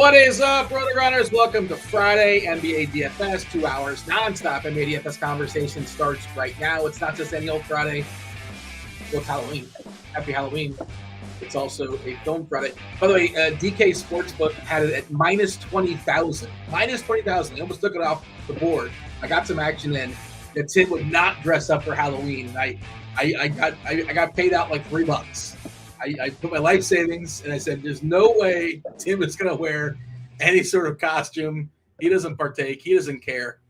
What is up, RotoGrinders? Welcome to Friday NBA DFS. 2 hours nonstop NBA DFS conversation starts right now. It's not just any old Friday. Well, it's Halloween. Happy Halloween. It's also a film Friday. By the way, DK Sportsbook had it at minus 20,000. Minus 20,000. I almost took it off the board. I got some action in that Tim would not dress up for Halloween. And I got paid out like $3. I put my life savings and I said, there's no way Tim is going to wear any sort of costume. He doesn't partake. He doesn't care.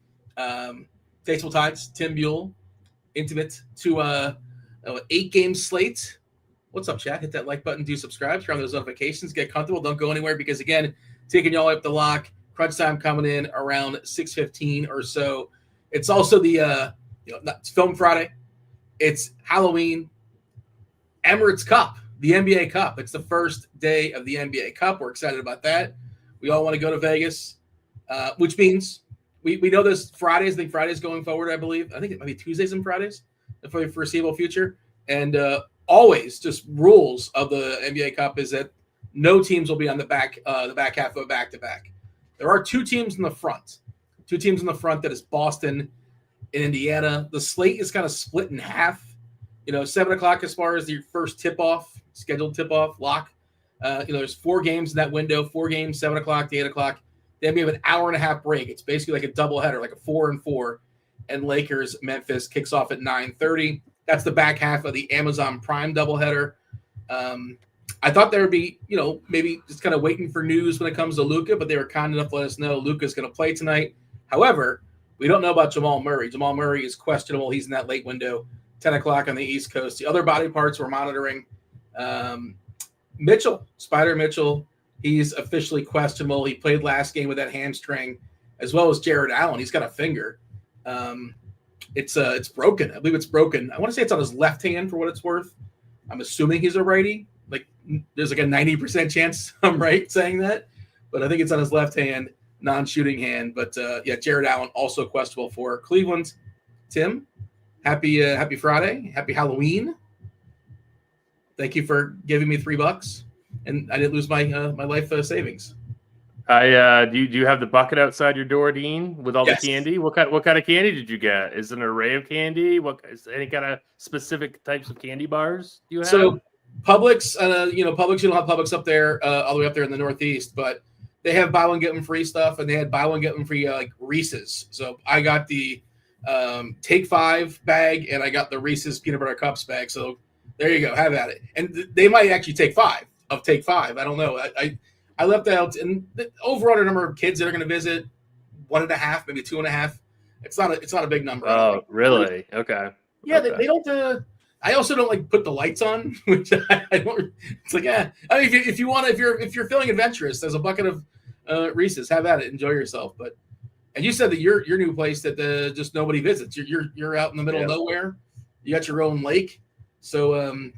Tasteful Times, Tim Buell, intimate to 8-game slate. What's up, chat? Hit that like button. Do subscribe. Turn on those notifications. Get comfortable. Don't go anywhere because, again, taking y'all up the lock. Crunch time coming in around 6:15 or so. It's also the it's Film Friday. It's Halloween. Emirates Cup. The NBA Cup. It's the first day of the NBA Cup. We're excited about that. We all want to go to Vegas, which means we know there's Fridays. I think Fridays going forward, I believe. I think it might be Tuesdays and Fridays for the foreseeable future. And always just rules of the NBA Cup is that no teams will be on the back half of a back-to-back. There are two teams in the front. Two teams in the front, that is Boston and Indiana. The slate is kind of split in half. 7 o'clock as far as your first tip-off, scheduled tip-off, lock. There's 4 games in that window, 4 games, 7 o'clock to 8 o'clock. Then we have an hour-and-a-half break. It's basically like a doubleheader, like a 4-and-4. And Lakers-Memphis kicks off at 9:30. That's the back half of the Amazon Prime doubleheader. I thought there would be, maybe just kind of waiting for news when it comes to Luka, but they were kind enough to let us know Luka's going to play tonight. However, we don't know about Jamal Murray. Jamal Murray is questionable. He's in that late window, 10 o'clock on the East Coast. The other body parts we're monitoring, Spider Mitchell, he's officially questionable. He played last game with that hamstring, as well as Jared Allen. He's got a finger. It's broken. I believe it's broken. I want to say it's on his left hand for what it's worth. I'm assuming he's a righty. There's like a 90% chance I'm right saying that, but I think it's on his left hand, non-shooting hand. But Jared Allen also questionable for Cleveland. Tim, happy Friday, happy Halloween. Thank you for giving me $3, and I didn't lose my life savings. Do you have the bucket outside your door, Dean, with all the candy? What kind of candy did you get? Is it an array of candy? What is any kind of specific types of candy bars do you have? So Publix, Publix, you don't have Publix up there, all the way up there in the Northeast, but they have buy one, get them free stuff, and they had buy one, get them free like Reese's. So I got the Take 5 bag, and I got the Reese's Peanut Butter Cups bag. So there you go, have at it. And they might actually take 5 of Take 5. I don't know. I left out, and the overall number of kids that are going to visit, 1.5, maybe 2.5. It's not a big number. Oh, really? Okay. Yeah, okay. They don't. I also don't put the lights on, which I don't. It's like, I mean, if you're feeling adventurous, there's a bucket of Reese's. Have at it. Enjoy yourself. And you said that your new place that just nobody visits. You're out in the middle of nowhere. You got your own lake, so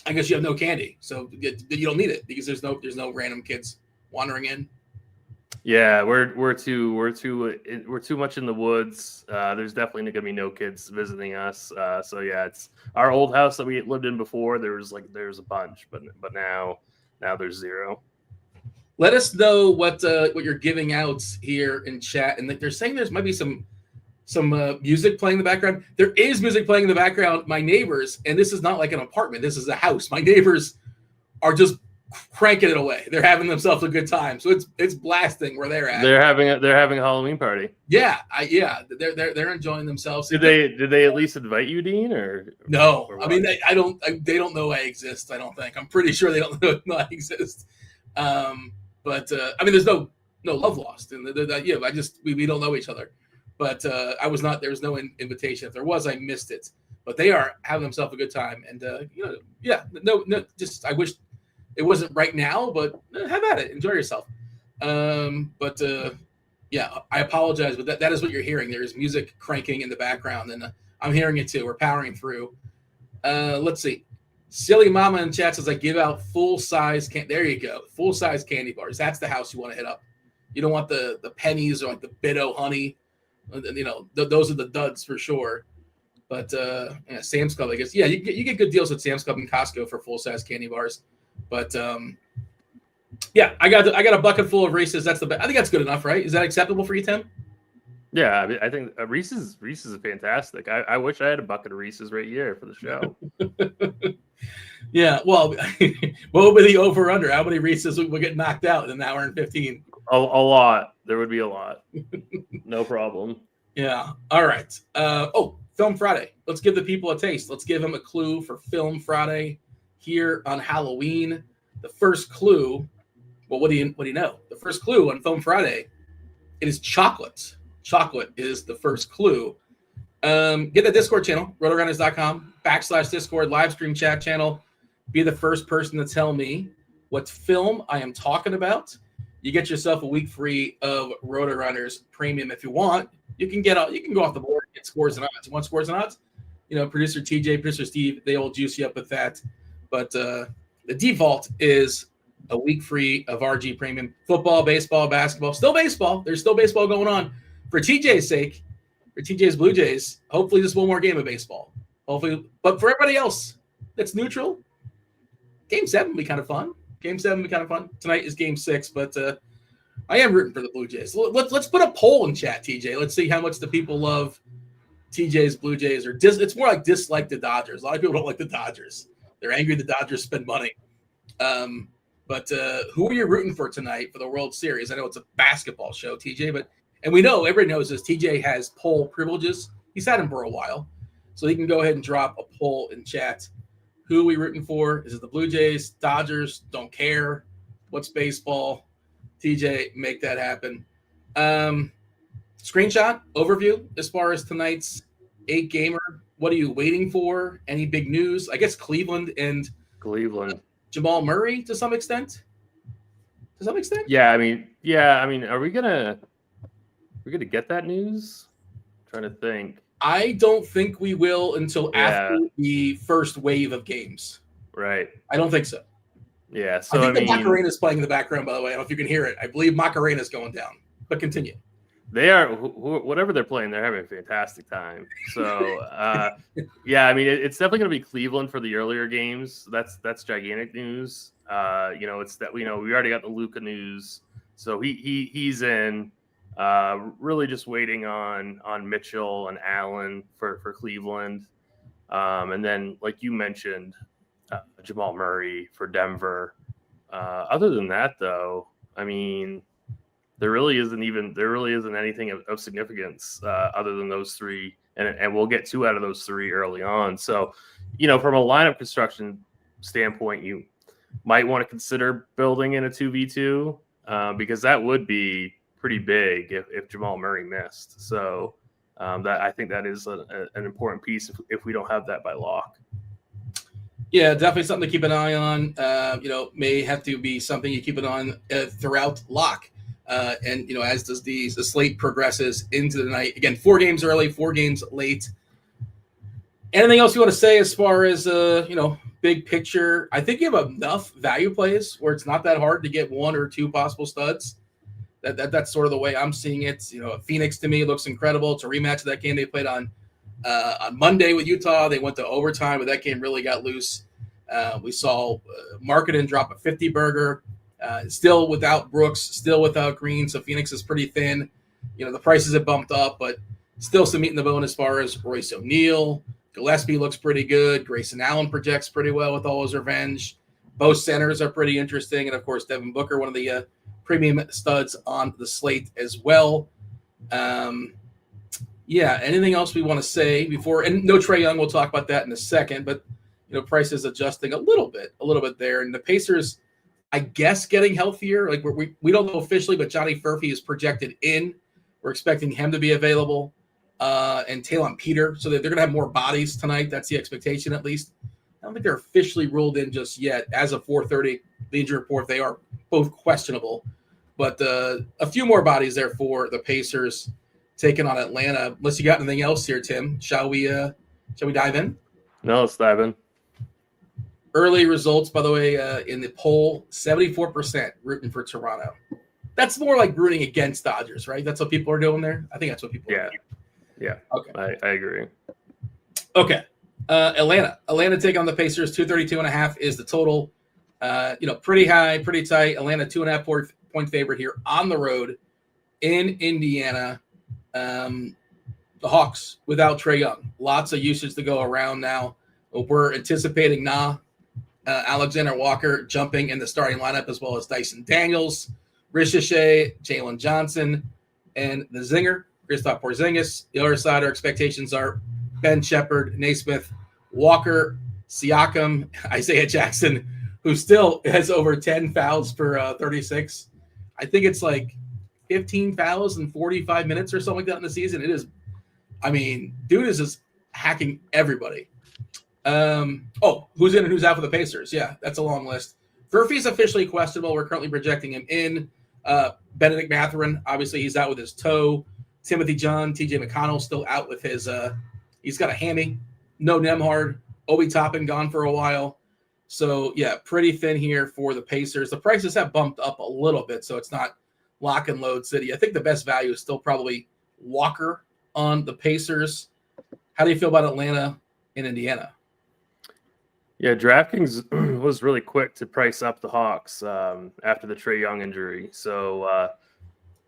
I guess you have no candy. So you don't need it because there's no random kids wandering in. Yeah, we're too much in the woods. There's definitely going to be no kids visiting us. So yeah, it's our old house that we lived in before. There's a bunch, but now there's 0. Let us know what you're giving out here in chat, and they're saying there might be some music playing in the background. There is music playing in the background. My neighbors, and this is not like an apartment. This is a house. My neighbors are just cranking it away. They're having themselves a good time. So it's blasting where they're at. They're having a Halloween party. Yeah, they're enjoying themselves. Did they at least invite you, Dean, or no? Or I mean, they don't know I exist. I don't think. I'm pretty sure they don't know I exist. But I mean, there's no love lost, and we don't know each other. But I was not. There was no invitation. If there was, I missed it. But they are having themselves a good time, and no. Just I wish it wasn't right now, but have at it. Enjoy yourself. I apologize, but that is what you're hearing. There is music cranking in the background, and I'm hearing it too. We're powering through. Let's see. Silly Mama in chat says I give out full-size there you go. Full-size candy bars. That's the house you want to hit up. You don't want the pennies or like the Biddo honey. Those are the duds for sure. But Sam's Club, I guess. Yeah, you get good deals with Sam's Club and Costco for full-size candy bars. But Yeah, I got a bucket full of Reese's. That's the best. I think that's good enough, right? Is that acceptable for you, Tim? Yeah, I mean, I think Reese's is fantastic. I wish I had a bucket of Reese's right here for the show. Yeah, well, what would be the over/under? How many Reese's would get knocked out in an hour and 15? A lot. There would be a lot. No problem. Yeah. All right. Film Friday. Let's give the people a taste. Let's give them a clue for Film Friday here on Halloween. The first clue. Well, what do you know? The first clue on Film Friday, it is chocolate. Chocolate is the first clue. Get the Discord channel, RotoGrinders.com/Discord live stream chat channel. Be the first person to tell me what film I am talking about. You get yourself a week free of RotoGrinders Premium if you want. You can go off the board and get scores and odds. You want scores and odds? Producer TJ, producer Steve, they will juice you up with that. But the default is a week free of RG Premium. Football, baseball, basketball. Still baseball. There's still baseball going on. For TJ's sake, for TJ's Blue Jays, hopefully just one more game of baseball. Hopefully, but for everybody else that's neutral, Game 7 will be kind of fun. Tonight is Game 6, but I am rooting for the Blue Jays. Let's put a poll in chat, TJ. Let's see how much the people love TJ's Blue Jays. It's more like dislike the Dodgers. A lot of people don't like the Dodgers. They're angry the Dodgers spend money. But who are you rooting for tonight for the World Series? I know it's a basketball show, TJ, and we know, everybody knows this, TJ has poll privileges. He's had them for a while. So he can go ahead and drop a poll in chat. Who are we rooting for? Is it the Blue Jays, Dodgers? Don't care. What's baseball? TJ, make that happen. Screenshot, overview, as far as tonight's 8-gamer. What are you waiting for? Any big news? I guess Cleveland. Jamal Murray to some extent? Yeah, I mean, are we gonna get that news? I'm trying to think. I don't think we will until after the first wave of games. Right. I don't think so. Yeah. So I think the Macarena's playing in the background, by the way. I don't know if you can hear it. I believe Macarena's going down. But continue. They are, whatever they're playing, they're having a fantastic time. So, yeah, I mean, it's definitely going to be Cleveland for the earlier games. That's gigantic news. It's that we already got the Luka news, so he's in. Really just waiting on Mitchell and Allen for Cleveland, and then like you mentioned, Jamal Murray for Denver. Other than that, though, I mean. There really isn't anything of significance other than those three, and we'll get 2 out of those 3 early on. So, from a lineup construction standpoint, you might want to consider building in a 2v2 because that would be pretty big if Jamal Murray missed. So, I think that is an important piece if we don't have that by lock. Yeah, definitely something to keep an eye on. May have to be something you keep an eye on throughout lock. And as does the slate progresses into the night. Again, 4 games early, 4 games late. Anything else you want to say as far as big picture? I think you have enough value plays where it's not that hard to get 1 or 2 possible studs. That's sort of the way I'm seeing it. Phoenix to me looks incredible. It's a rematch of that game they played on Monday with Utah. They went to overtime, but that game really got loose. We saw Markkanen drop a 50 burger. Still without Brooks, still without Green, so Phoenix is pretty thin. The prices have bumped up, but still some meat in the bone as far as Royce O'Neal. Gillespie looks pretty good. Grayson Allen projects pretty well with all his revenge. Both centers are pretty interesting, and of course Devin Booker, one of the premium studs on the slate as well. Anything else we want to say before? And no Trae Young, we'll talk about that in a second, but prices adjusting a little bit there, and the Pacers. I guess getting healthier. Like we don't know officially, but Johnny Furphy is projected in. We're expecting him to be available, and Talon Peter. So that they're going to have more bodies tonight. That's the expectation, at least. I don't think they're officially ruled in just yet. As of 4:30, the injury report, they are both questionable. But a few more bodies there for the Pacers taking on Atlanta. Unless you got anything else here, Tim, shall we dive in? No, let's dive in. Early results, by the way, in the poll, 74% rooting for Toronto. That's more like rooting against Dodgers, right? That's what people are doing there? I think that's what people are doing. Yeah. Okay. I agree. Okay. Atlanta taking on the Pacers. 232.5 is the total. Pretty high, pretty tight. Atlanta 2.5 point favorite here on the road in Indiana. The Hawks without Trae Young. Lots of usage to go around now. We're anticipating Alexander Walker jumping in the starting lineup, as well as Dyson Daniels, Ricochet, Jalen Johnson, and the Zinger, Kristaps Porzingis. The other side, our expectations are Ben Shepherd, Naismith, Walker, Siakam, Isaiah Jackson, who still has over 10 fouls per 36. I think it's like 15 fouls in 45 minutes or something like that in the season. It is, dude is just hacking everybody. Who's in and who's out for the Pacers? Yeah, that's a long list. Murphy's officially questionable. We're currently projecting him in. Benedict Mathurin, obviously he's out with his toe. Timothy John, TJ McConnell still out with his he's got a hammy. No Nemhard. Obi Toppin gone for a while. So yeah, pretty thin here for the Pacers. The prices have bumped up a little bit, so it's not lock and load city. I think the best value is still probably Walker on the Pacers. How do you feel about Atlanta in Indiana? Yeah, DraftKings was really quick to price up the Hawks after the Trae Young injury. So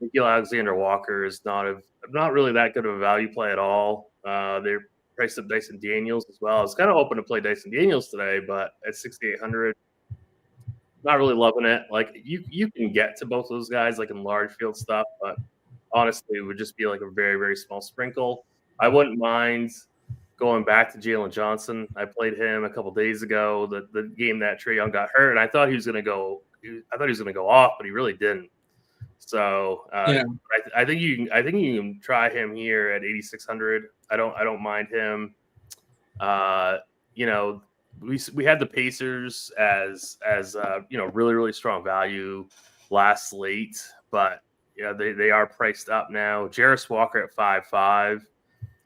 Nickeil Alexander-Walker is not really that good of a value play at all. They're priced up Dyson Daniels as well. I was kind of hoping to play Dyson Daniels today, but at 6,800, not really loving it. Like you can get to both those guys like in large field stuff, but honestly, it would just be like a very, very small sprinkle. I wouldn't mind going back to Jalen Johnson. I played him a couple days ago, the game that Trae Young got hurt, and I thought he was going to go. I thought he was going to go off, but he really didn't. So I think you can try him here at 8,600. I don't mind him. We had the Pacers as really, really strong value last slate, but they are priced up now. Jarris Walker at 5.5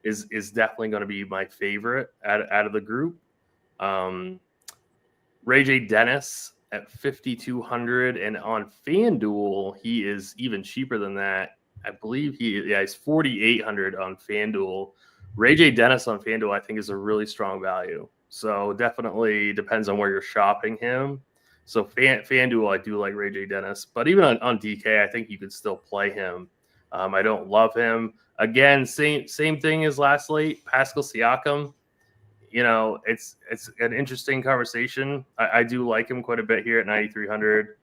is definitely going to be my favorite out of the group. Ray J. Dennis at 5,200, and on FanDuel he is even cheaper than that. I believe he's 4,800 on FanDuel. Ray J. Dennis on FanDuel I think is a really strong value. So definitely depends on where you're shopping him. So FanDuel, I do like Ray J. Dennis, but even on DK, I think you could still play him. I don't love him. Again, same thing as last slate. Pascal Siakam, it's an interesting conversation. I do like him quite a bit here at 9,300.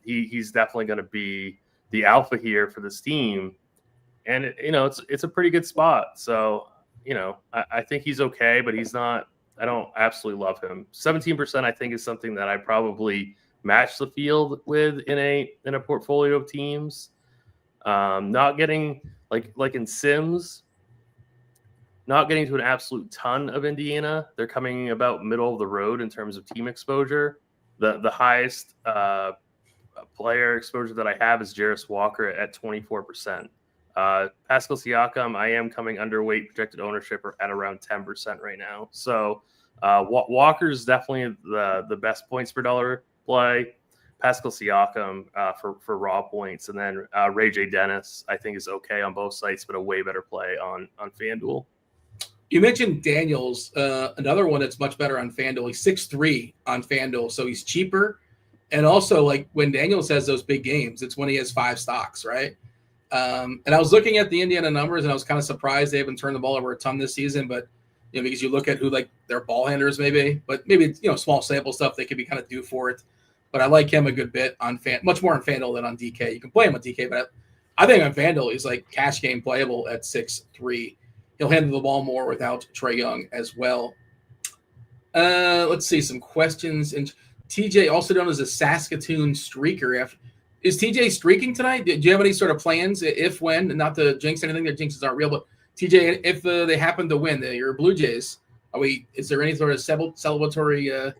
He's definitely going to be the alpha here for this team, and it's a pretty good spot. So I think he's okay, but he's not. I don't absolutely love him. 17% I think is something that I probably match the field with in a portfolio of teams. Not getting like in Sims, not getting to an absolute ton of Indiana. They're coming about middle of the road in terms of team exposure. The highest player exposure that I have is Jarris Walker at 24%. Pascal Siakam, I am coming underweight projected ownership at around 10% right now. So Walker's definitely the best points per dollar play. Pascal Siakam for raw points, and then Ray J. Dennis I think is okay on both sites, but a way better play on FanDuel. You mentioned Daniels, another one that's much better on FanDuel. He's 6'3" on FanDuel, so he's cheaper. And also, like when Daniels has those big games, it's when he has 5 stocks, right? And I was looking at the Indiana numbers, and I was kind of surprised they haven't turned the ball over a ton this season. But because you look at who like their ball handlers maybe, but maybe it's small sample stuff, they could be kind of due for it. But I like him a good bit on much more on FanDuel than on DK. You can play him on DK, but I think on FanDuel he's like cash game playable at 6'3". He'll handle the ball more without Trae Young as well. Let's see some questions. And TJ, also known as a Saskatoon streaker. Is TJ streaking tonight? Do you have any sort of plans if, when, not to jinx anything? Their jinxes aren't real, but TJ, if they happen to win, your Blue Jays, is there any sort of celebratory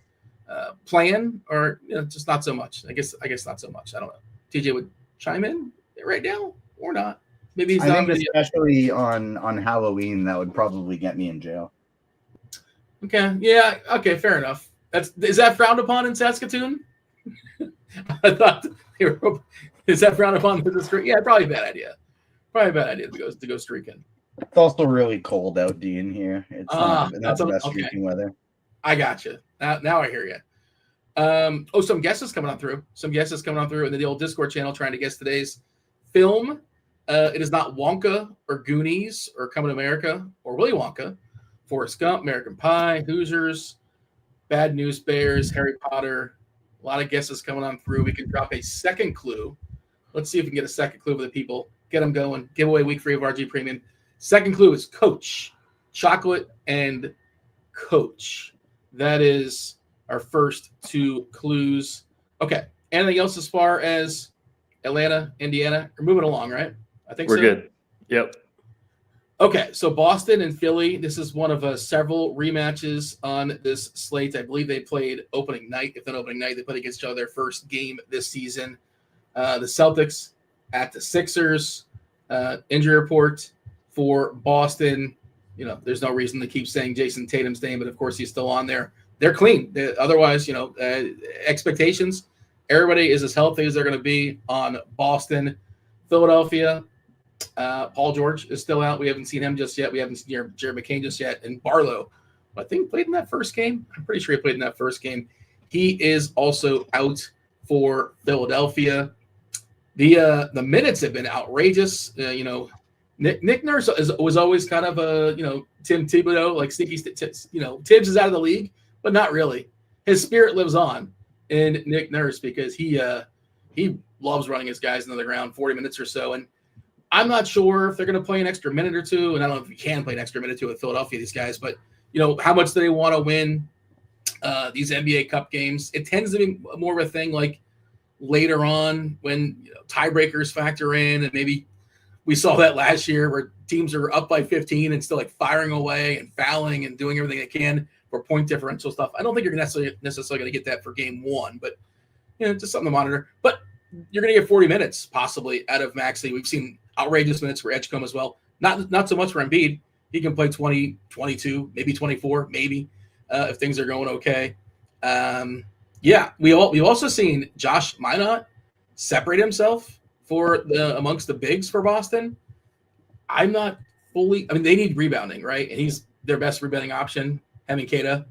plan, or just not so much? I guess not so much. I don't know. TJ would chime in right now or not. Maybe he's I think especially on Halloween, that would probably get me in jail. Okay. Yeah. Okay. Fair enough. Is that frowned upon in Saskatoon? I thought is that frowned upon with the streak? Yeah, probably a bad idea. Probably a bad idea to go streaking. It's also really cold out, Dean. Here, it's not the best streaking weather. I got you. Now I hear you. Some guesses coming on through. In the old Discord channel trying to guess today's film. It is not Wonka or Goonies or Coming to America or Willy Wonka. Forrest Gump, American Pie, Hoosiers, Bad News Bears, Harry Potter. A lot of guesses coming on through. We can drop a second clue. Let's see if we can get a second clue for the people. Get them going. Giveaway week 3 of RG Premium. Second clue is Coach. Chocolate and Coach. That is our first 2 clues. Okay. Anything else as far as Atlanta, Indiana? We're moving along, right? I think we're good. Yep. Okay, so Boston and Philly. This is one of several rematches on this slate. I believe they played opening night. If not opening night, they played against each other their first game this season. The Celtics at the Sixers. Injury report for Boston. There's no reason to keep saying Jason Tatum's name, but of course he's still on there. They're clean. Otherwise, expectations. Everybody is as healthy as they're going to be on Boston. Philadelphia. Paul George is still out. We haven't seen him just yet. We haven't seen Jared McCain just yet. And Barlow, I think, played in that first game. I'm pretty sure he played in that first game. He is also out for Philadelphia. The minutes have been outrageous. Nick Nurse was always kind of a Tim Thibodeau, like sneaky. Tibbs is out of the league, but not really. His spirit lives on in Nick Nurse because he loves running his guys into the ground 40 minutes or so. And I'm not sure if they're going to play an extra minute or two, and I don't know if you can play an extra minute or two with Philadelphia, these guys, but, how much do they want to win these NBA Cup games? It tends to be more of a thing like later on when tiebreakers factor in, and maybe we saw that last year where teams are up by 15 and still like firing away and fouling and doing everything they can for point differential stuff. I don't think you're necessarily going to get that for game 1, but, just something to monitor. But you're going to get 40 minutes possibly out of Maxey. We've seen outrageous minutes for Edgecombe as well. Not so much for Embiid. He can play 20, 22, maybe 24, maybe if things are going okay. We've also seen Josh Minot separate himself amongst the bigs for Boston. I'm not fully. I mean, they need rebounding, right? And he's their best rebounding option. Him and Keita.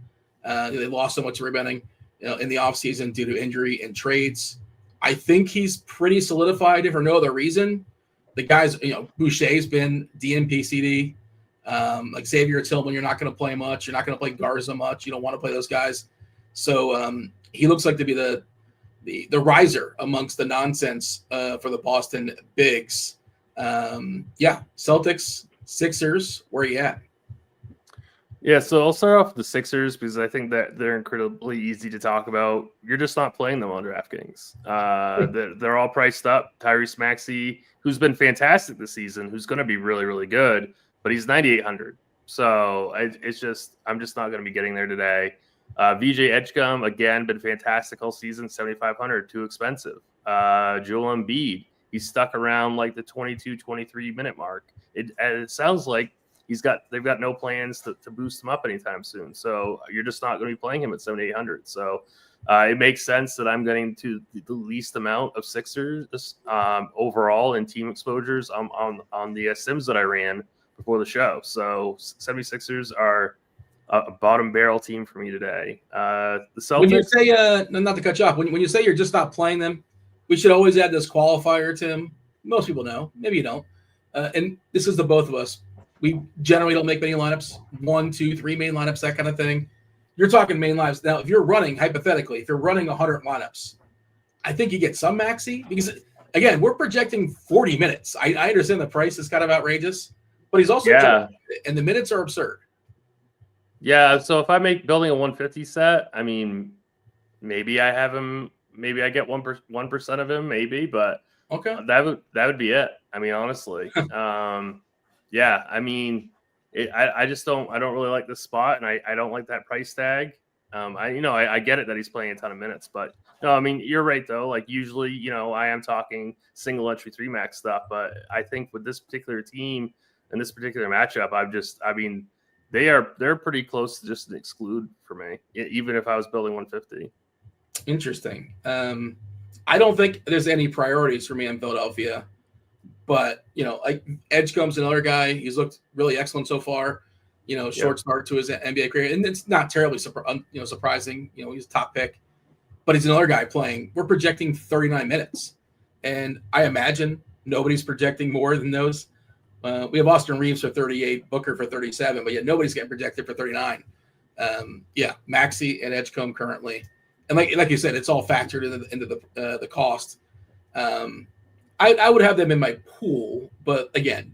They lost so much rebounding in the offseason due to injury and trades. I think he's pretty solidified, if for no other reason. The guys, Boucher's been DNP-CD. Like Xavier Tillman, you're not going to play much. You're not going to play Garza much. You don't want to play those guys. So he looks like to be the riser amongst the nonsense for the Boston bigs. Celtics, Sixers, where are you at? Yeah, so I'll start off with the Sixers because I think that they're incredibly easy to talk about. You're just not playing them on DraftKings. They're all priced up. Tyrese Maxey, who's been fantastic this season, who's going to be really, really good, but he's 9,800. So I'm just not going to be getting there today. VJ Edgecombe, again, been fantastic all season, 7,500, too expensive. Joel Embiid, he's stuck around like the 22, 23 minute mark. It sounds like they've got no plans to boost him up anytime soon. So you're just not going to be playing him at 7,800. So it makes sense that I'm getting to the least amount of Sixers overall in team exposures on the Sims that I ran before the show. So 76ers are a bottom barrel team for me today. The Celtics. When you say, not to cut you off, when you say you're just not playing them, we should always add this qualifier, Tim. Most people know. Maybe you don't. And this is the both of us. We generally don't make many lineups, 1, 2, 3 main lineups, that kind of thing. You're talking main lineups. Now, if you're running, hypothetically, if you're running 100 lineups, I think you get some Maxey because, again, we're projecting 40 minutes. I understand the price is kind of outrageous, but he's also and the minutes are absurd. Yeah, so if I make building a 150 set, I mean, maybe I have him. Maybe I get 1% of him, maybe, but okay, that would be it. I mean, honestly. Yeah, I mean, I just don't really like this spot, and I don't like that price tag. I get it that he's playing a ton of minutes, but no, I mean, you're right though. Like usually, I am talking single entry 3 max stuff, but I think with this particular team and this particular matchup, they're pretty close to just an exclude for me, even if I was building 150. Interesting. I don't think there's any priorities for me in Philadelphia. But, like Edgecombe's another guy. He's looked really excellent so far. Short start to his NBA career. And it's not terribly surprising. He's a top pick. but he's another guy playing. We're projecting 39 minutes. And I imagine nobody's projecting more than those. We have Austin Reeves for 38, Booker for 37, but yet nobody's getting projected for 39. Maxey and Edgecombe currently. And like you said, it's all factored into the cost. I would have them in my pool, but again,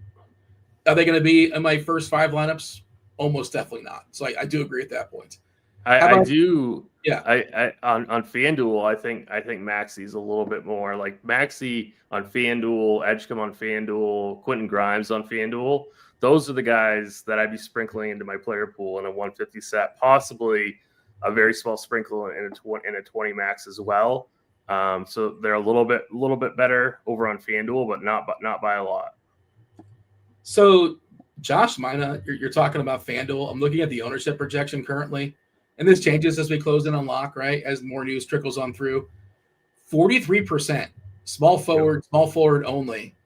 are they going to be in my first 5 lineups? Almost definitely not. So I do agree at that point. I do. Yeah. On FanDuel, I think Maxey's a little bit more like Maxey on FanDuel, Edgecombe on FanDuel, Quentin Grimes on FanDuel. Those are the guys that I'd be sprinkling into my player pool in a 150 set, possibly a very small sprinkle in a 20 max as well. So they're a little bit better over on FanDuel, but not by a lot. So Josh Mina, you're talking about FanDuel. I'm looking at the ownership projection currently. And this changes as we close in on lock, right? As more news trickles on through. 43%, small forward only.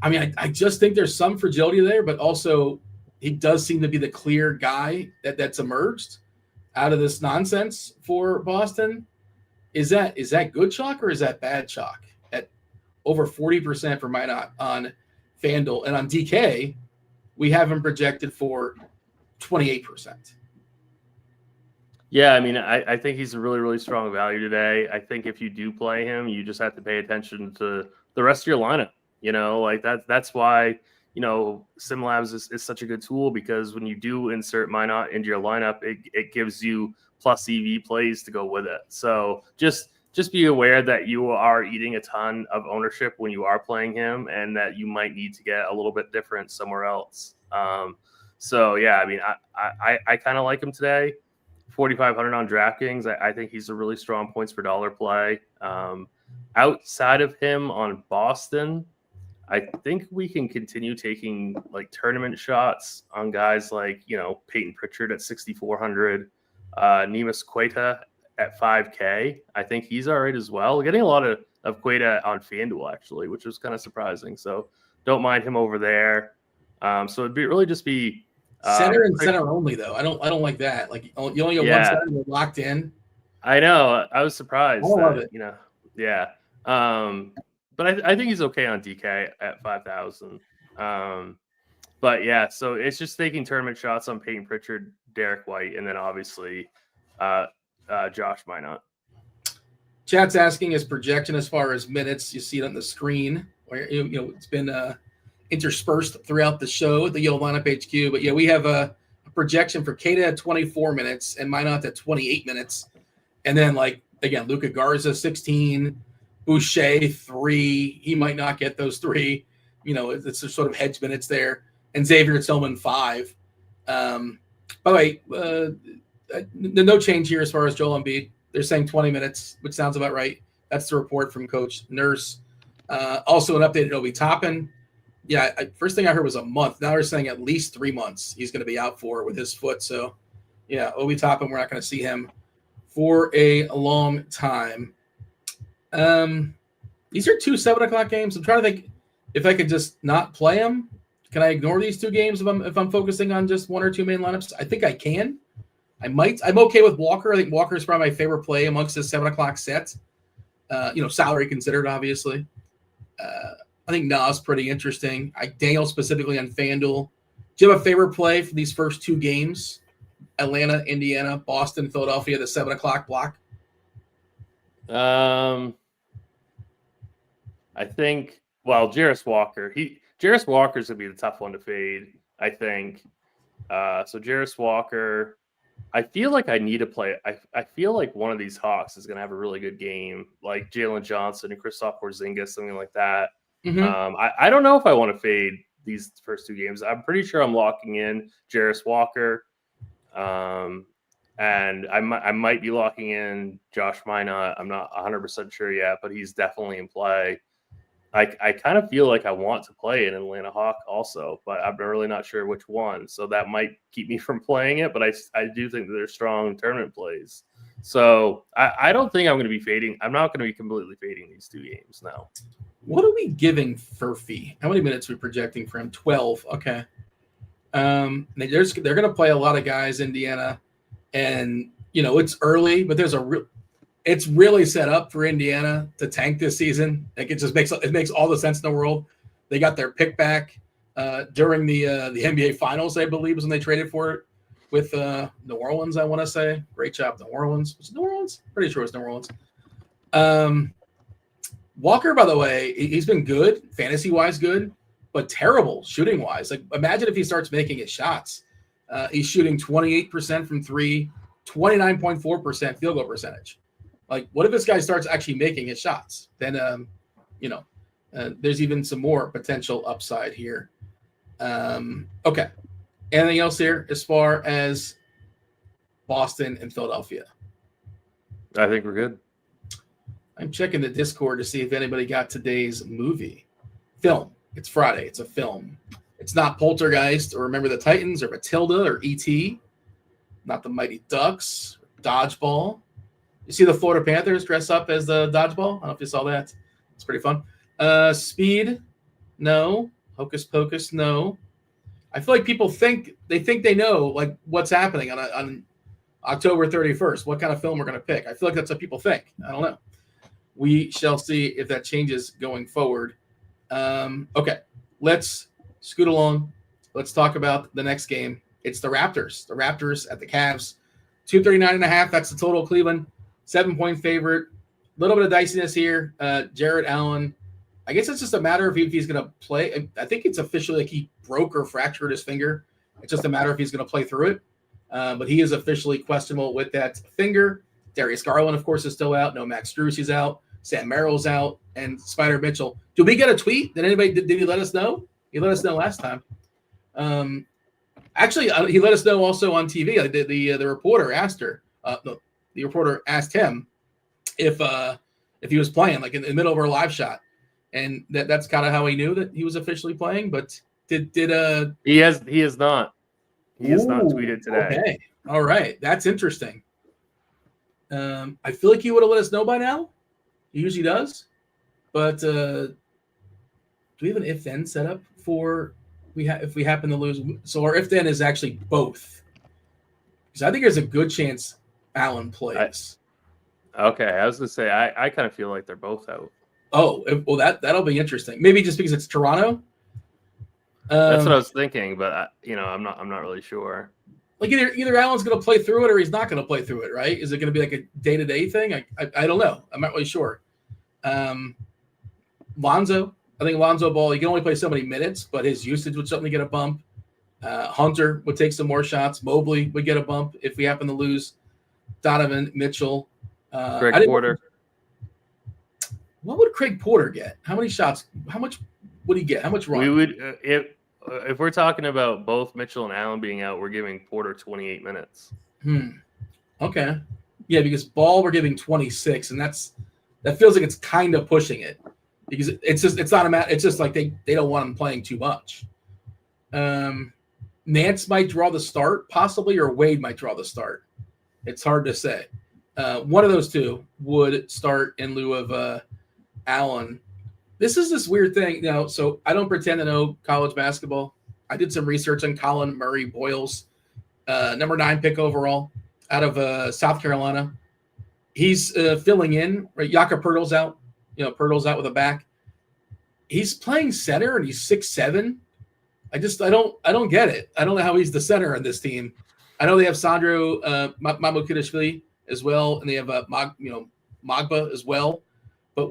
I mean, I just think there's some fragility there, but also he does seem to be the clear guy that's emerged out of this nonsense for Boston. Is that good chalk or is that bad chalk? At over 40% for Minot on FanDuel. And on DK, we have him projected for 28%. Yeah, I mean, I think he's a really, really strong value today. I think if you do play him, you just have to pay attention to the rest of your lineup. Like that's why, SimLabs is such a good tool, because when you do insert Minot into your lineup, it gives you plus EV plays to go with it. So just be aware that you are eating a ton of ownership when you are playing him, and that you might need to get a little bit different somewhere else. So yeah, I mean, I kind of like him today. 4,500 on DraftKings. I think he's a really strong points per dollar play. Outside of him on Boston, I think we can continue taking like tournament shots on guys like, Peyton Pritchard at 6,400, Neemias Queta at 5K. I think he's all right as well. We're getting a lot of Queta on FanDuel actually, which was kind of surprising. So don't mind him over there. So it'd really just be center and center only though. I don't like that. Like you only get one center and you're locked in. I know. I was surprised. I love it. Yeah. But I think he's okay on DK at 5,000. But yeah, so it's just taking tournament shots on Peyton Pritchard, Derek White, and then obviously Josh Minot. Chat's asking his projection as far as minutes. You see it on the screen where it's been interspersed throughout the show, the Yellow Lineup HQ. But yeah, we have a projection for Queta at 24 minutes and Minot at 28 minutes. And then, again, Luka Garza, 16, Boucher, 3. He might not get those 3. It's a sort of hedge minutes there. And Xavier Tillman, 5. By the way, no change here as far as Joel Embiid. They're saying 20 minutes, which sounds about right. That's the report from Coach Nurse. Also an updated Obi Toppin. Yeah, first thing I heard was a month. Now they're saying at least 3 months he's going to be out for with his foot. So, yeah, Obi Toppin, we're not going to see him for a long time. These are 2 7:00 games. I'm trying to think if I could just not play them. Can I ignore these 2 games if I'm focusing on just 1 or 2 main lineups? I think I can. I might. I'm okay with Walker. I think Walker is probably my favorite play amongst the 7:00 set. Salary considered, obviously. I think Nas pretty interesting. Daniel specifically on FanDuel. Do you have a favorite play for these first 2 games? Atlanta, Indiana, Boston, Philadelphia, the 7:00 block. I think, Jarris Walker. Jarris Walker's gonna be the tough one to fade, I think. So Jarris Walker, I feel like I need to play. I feel like one of these Hawks is gonna have a really good game, like Jalen Johnson and Kristaps Porzingis, something like that. Mm-hmm. I don't know if I want to fade these first 2 games. I'm pretty sure I'm locking in Jarris Walker. And I might be locking in Josh Minot. I'm not 100% sure yet, but he's definitely in play. I kind of feel like I want to play an Atlanta Hawk also, but I'm really not sure which one. So that might keep me from playing it, but I do think that they're strong tournament plays. So I don't think I'm going to be fading. I'm not going to be completely fading these 2 games now. What are we giving Furphy? How many minutes are we projecting for him? 12. Okay. They're going to play a lot of guys, Indiana. And it's early, but it's really set up for Indiana to tank this season. Like it makes all the sense in the world. They got their pick back during the NBA Finals, I believe, was when they traded for it with New Orleans. I want to say, great job, New Orleans. Was it New Orleans? Pretty sure it's New Orleans. Walker, by the way, he's been good, fantasy wise, good, but terrible shooting wise. Like, imagine if he starts making his shots. He's shooting 28% from three, 29.4% field goal percentage. Like, what if this guy starts actually making his shots? Then, there's even some more potential upside here. Okay. Anything else here as far as Boston and Philadelphia? I think we're good. I'm checking the Discord to see if anybody got today's film. It's Friday. It's a film. It's not Poltergeist or Remember the Titans or Matilda or E.T. Not the Mighty Ducks. Dodgeball. You see the Florida Panthers dress up as the Dodgeball? I don't know if you saw that. It's pretty fun. Speed? No. Hocus Pocus? No. I feel like people think they know like what's happening on October 31st, what kind of film we're going to pick. I feel like that's what people think. I don't know. We shall see if that changes going forward. Okay, let's scoot along. Let's talk about the next game. It's the Raptors. The Raptors at the Cavs. 239.5. That's the total. Cleveland, 7-point favorite. A little bit of diciness here. Jared Allen. I guess it's just a matter of if he's going to play. I think it's officially like he broke or fractured his finger. It's just a matter of if he's going to play through it. But he is officially questionable with that finger. Darius Garland, of course, is still out. No Max Strus, he's out. Sam Merrill's out. And Spider Mitchell. Did we get a tweet? Did he let us know? He let us know last time. Actually, he let us know also on TV. The reporter asked her. The reporter asked him if he was playing, like in the middle of our live shot. And that's kind of how he knew that he was officially playing. But did he has not. He has not tweeted today. Okay. All right. That's interesting. I feel like he would have let us know by now. He usually does. But do we have an if-then setup for if we happen to lose? So our if-then is actually both. Because I think there's a good chance Allen plays. Okay. I was going to say, I kind of feel like they're both out. Oh, well, that'll be interesting. Maybe just because it's Toronto. That's what I was thinking, but I'm not really sure. Like either Allen's going to play through it or he's not going to play through it, right? Is it going to be like a day-to-day thing? I don't know. I'm not really sure. Lonzo, I think Lonzo Ball, he can only play so many minutes, but his usage would certainly get a bump. Hunter would take some more shots. Mobley would get a bump if we happen to lose Donovan Mitchell. Greg Porter. What would Craig Porter get? How many shots? How much would he get? How much run? We would if we're talking about both Mitchell and Allen being out, we're giving Porter 28 minutes. Okay. Yeah, because Ball we're giving 26, and that feels like it's kind of pushing it because it's not a matter. It's just like they don't want him playing too much. Nance might draw the start possibly, or Wade might draw the start. It's hard to say. One of those two would start in lieu of Allen. This is this weird thing, so I don't pretend to know college basketball. I did some research on Colin Murray Boyles, number 9 pick overall out of South Carolina. He's filling in, right? Jakob Poeltl's out. Poeltl's out with a back. He's playing center and he's 6'7". I don't get it. I don't know how he's the center on this team. I know they have Sandro Mamukidishvili as well, and they have Magba as well. But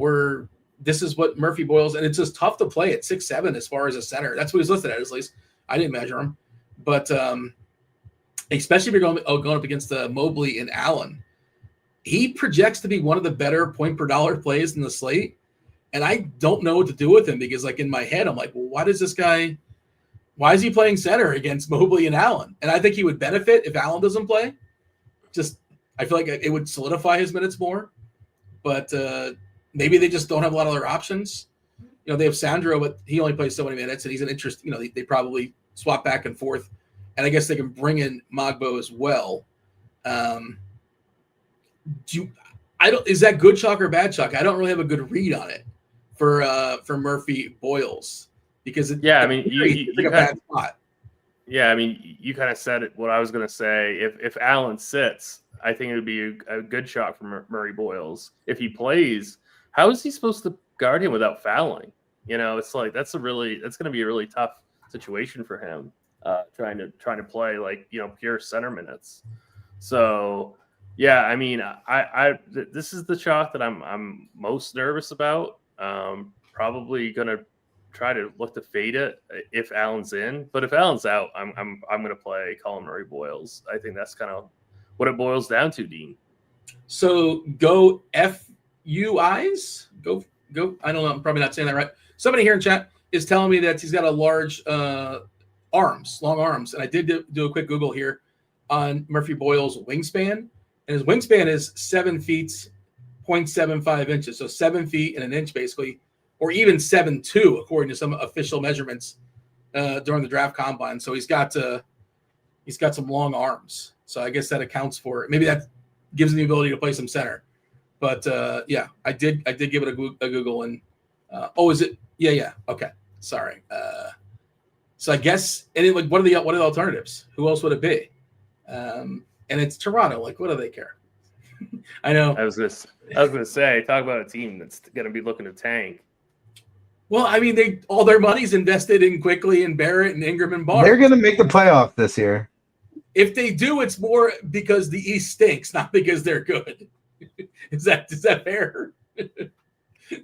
this is what Murphy Boyles, and it's just tough to play at 6'7" as far as a center. That's what he's listed at least. I didn't measure him, but especially if you're going up against Mobley and Allen, he projects to be one of the better point per dollar plays in the slate. And I don't know what to do with him because, like, in my head, I'm like, well, why is he playing center against Mobley and Allen? And I think he would benefit if Allen doesn't play. I feel like it would solidify his minutes more. But maybe they just don't have a lot of other options. They have Sandro, but he only plays so many minutes, and he's an interest. They probably swap back and forth. And I guess they can bring in Magbo as well. Is that good chalk or bad chalk? I don't really have a good read on it for Murphy Boyles because you like a bad spot. Yeah, I mean, you kind of said it, what I was going to say. If Allen sits, I think it would be a good shot for Murray Boyles. If he plays, how is he supposed to guard him without fouling? It's like that's going to be a really tough situation for him, trying to play like pure center minutes. So yeah, I mean, this is the shot that I'm most nervous about. Probably gonna try to look to fade it if Allen's in, but if Allen's out, I'm gonna play Colin Murray Boyles. I think that's kind of what it boils down to, Dean. So go FUIs. Go. I don't know. I'm probably not saying that right. Somebody here in chat is telling me that he's got a large long arms, and I did do a quick Google here on Murphy Boyle's wingspan, and his wingspan is 7 feet 0.75 inches, so 7 feet and an inch basically, or even 7'2" according to some official measurements during the draft combine. So he's got some long arms. So I guess that accounts for it. Maybe that gives him the ability to play some center. But yeah, I did give it a Google and is it? Yeah. Okay, sorry. So I guess what are the alternatives? Who else would it be? And it's Toronto. Like, what do they care? I know. I was gonna say, talk about a team that's gonna be looking to tank. Well, I mean, all their money's invested in Quickly and Barrett and Ingram and Barnes. They're gonna make the playoff this year. If they do, it's more because the East stinks, not because they're good. Is that fair?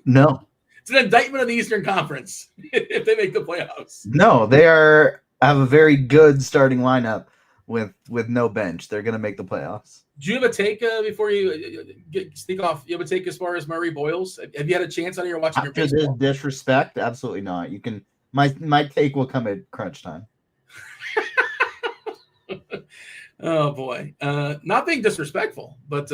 No. It's an indictment of the Eastern Conference if they make the playoffs. No, they have a very good starting lineup with no bench. They're gonna make the playoffs. Do you have a take before you sneak off? You have a take as far as Murray Boyles? Have you had a chance on here watching your baseball? After the disrespect, absolutely not. You can. My take will come at crunch time. Oh boy, not being disrespectful, but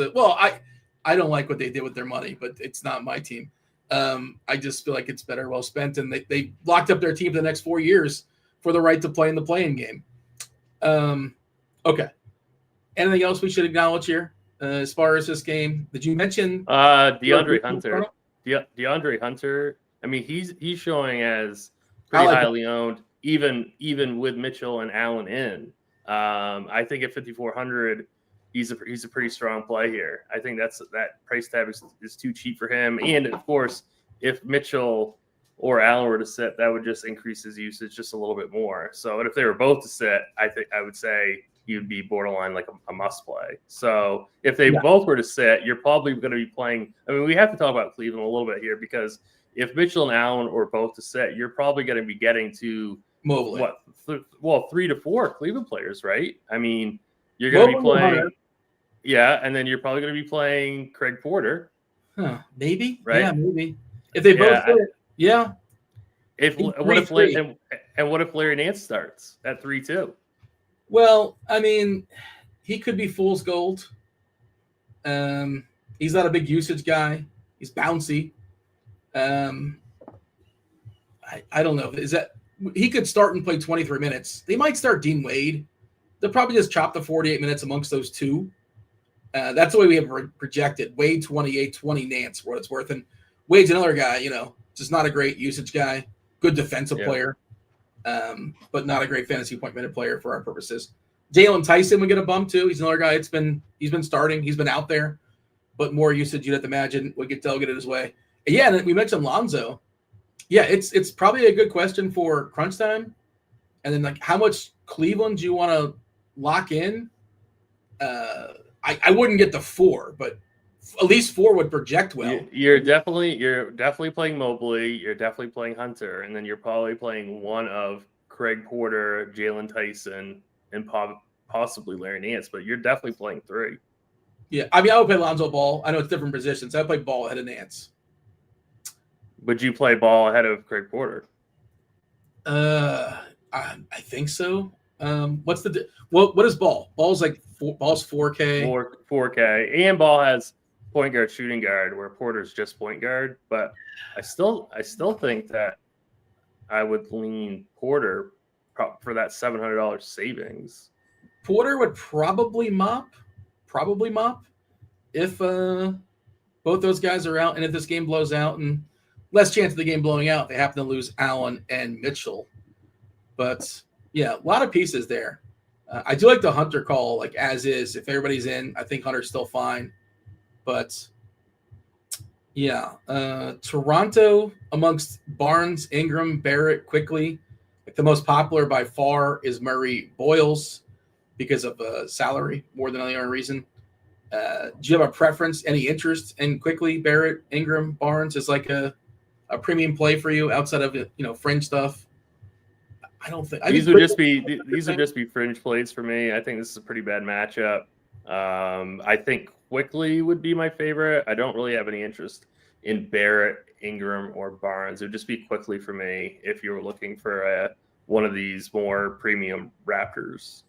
I don't like what they did with their money, but it's not my team. I just feel like it's better well spent, and they locked up their team for the next 4 years for the right to play in the play-in game. Okay. Anything else we should acknowledge here as far as this game? Did you mention DeAndre Hunter? DeAndre Hunter. I mean, he's showing as pretty highly owned, even with Mitchell and Allen in. I think at 5,400, he's a pretty strong play here. I think that price tag is too cheap for him. And of course, if Mitchell or Allen were to sit, that would just increase his usage just a little bit more. So, and if they were both to sit, I would say he would be borderline like a must play. So if they both were to sit, you're probably going to be playing. I mean, we have to talk about Cleveland a little bit here, because if Mitchell and Allen were both to sit, you're probably going to be getting to Mobley. 3 to 4 Cleveland players, right? I mean, you're going to be playing, and then you're probably going to be playing Craig Porter. Huh, maybe, right? Yeah, maybe. If they both sit, yeah. What if Larry Nance starts at 3-2? Well, I mean, he could be fool's gold. He's not a big usage guy. He's bouncy. I don't know. Is that he could start and play 23 minutes? They might start Dean Wade. They'll probably just chop the 48 minutes amongst those two. That's the way we have projected. Wade 28, 20 Nance, for what it's worth. And Wade's another guy, just not a great usage guy. Good defensive player. But not a great fantasy point minute player for our purposes. Jalen Tyson would get a bump too. He's another guy. He's been starting. He's been out there, but more usage you'd have to imagine would get delegated his way. And yeah, and we mentioned Lonzo. Yeah, it's probably a good question for crunch time. And then like, how much Cleveland do you want to lock in? I wouldn't get the 4, but at least 4 would project well. You're definitely playing Mobley. You're definitely playing Hunter, and then you're probably playing one of Craig Porter, Jalen Tyson, and possibly Larry Nance. But you're definitely playing 3. Yeah, I mean, I would play Lonzo Ball. I know it's different positions. I would play Ball ahead of Nance. Would you play Ball ahead of Craig Porter? I think so. What's what is Ball? Ball's like Ball's 4K. 4K, and Ball has point guard, shooting guard, where Porter's just point guard. But I still think that I would lean Porter for that $700 savings. Porter would probably mop if both those guys are out, and if this game blows out, and less chance of the game blowing out, they happen to lose Allen and Mitchell. But Yeah, a lot of pieces there. I do like the Hunter call, like as is. If everybody's in, I think Hunter's still fine. But yeah, Toronto amongst Barnes, Ingram, Barrett, quickly. Like the most popular by far is Murray Boyles because of salary more than any other reason. Do you have a preference, any interest in quickly Barrett, Ingram, Barnes is like a premium play for you outside of fringe stuff? I don't think these would just be fringe plays for me. I think this is a pretty bad matchup. I think quickly would be my favorite. I don't really have any interest in Barrett, Ingram, or Barnes. It would just be quickly for me if you were looking for one of these more premium Raptors.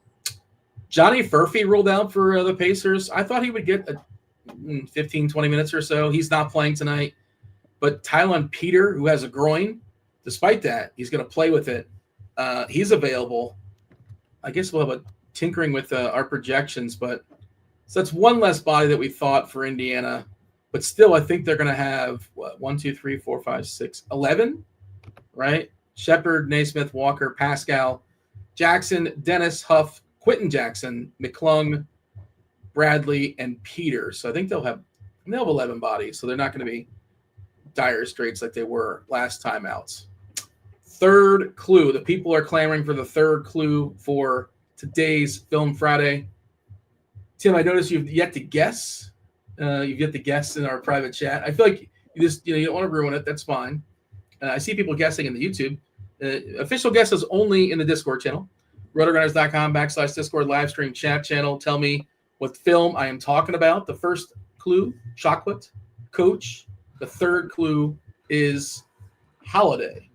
Johnny Furphy ruled out for the Pacers. I thought he would get 15, 20 minutes or so. He's not playing tonight. But Tylen Peter, who has a groin, despite that, he's going to play with it. He's available. I guess we'll have a tinkering with our projections, but so that's one less body that we thought for Indiana. But still, I think they're going to have 1, 2, 3, 4, 5, 6, 11, right? Shepard, Naismith, Walker, Pascal, Jackson, Dennis, Huff, Quentin Jackson, McClung, Bradley, and Peter. So I think they'll have 11 bodies. So they're not going to be dire straits like they were last time out. Third clue. The people are clamoring for the third clue for today's Film Friday. Tim, I noticed you've yet to guess. You've yet to guess in our private chat. I feel like you don't want to ruin it. That's fine. I see people guessing in the YouTube. Official guesses only in the Discord channel. RotoGrinders.com/Discord live stream chat channel. Tell me what film I am talking about. The first clue, chocolate, coach. The third clue is holiday.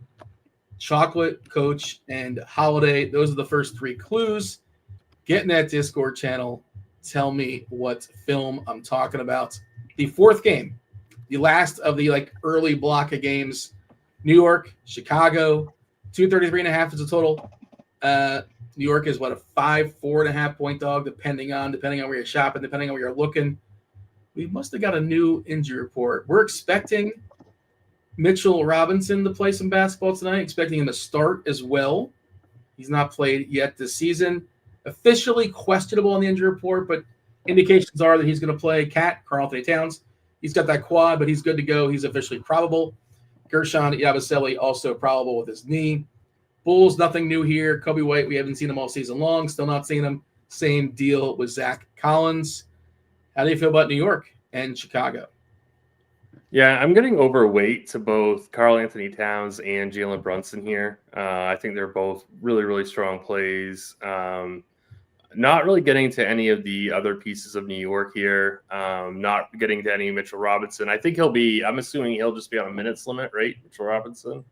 Chocolate, coach, and holiday. Those are the first three clues. Get in that Discord channel. Tell me what film I'm talking about. The fourth game, the last of the early block of games. New York, Chicago, 233.5 is the total. New York is what, a 4.5 point dog, depending on where you're shopping, depending on where you're looking. We must have got a new injury report. We're expecting Mitchell Robinson to play some basketball tonight, expecting him to start as well. He's not played yet this season. Officially questionable on the injury report, but indications are that he's going to play. Karl Anthony Towns. He's got that quad, but he's good to go. He's officially probable. Gershon Yabusele also probable with his knee. Bulls, nothing new here. Kobe White, we haven't seen him all season long. Still not seeing him. Same deal with Zach Collins. How do you feel about New York and Chicago? Yeah, I'm getting overweight to both Karl Anthony Towns and Jalen Brunson here. I think they're both really, really strong plays. Not really getting to any of the other pieces of New York here. Not getting to any Mitchell Robinson. I think I'm assuming he'll just be on a minutes limit, right? Mitchell Robinson.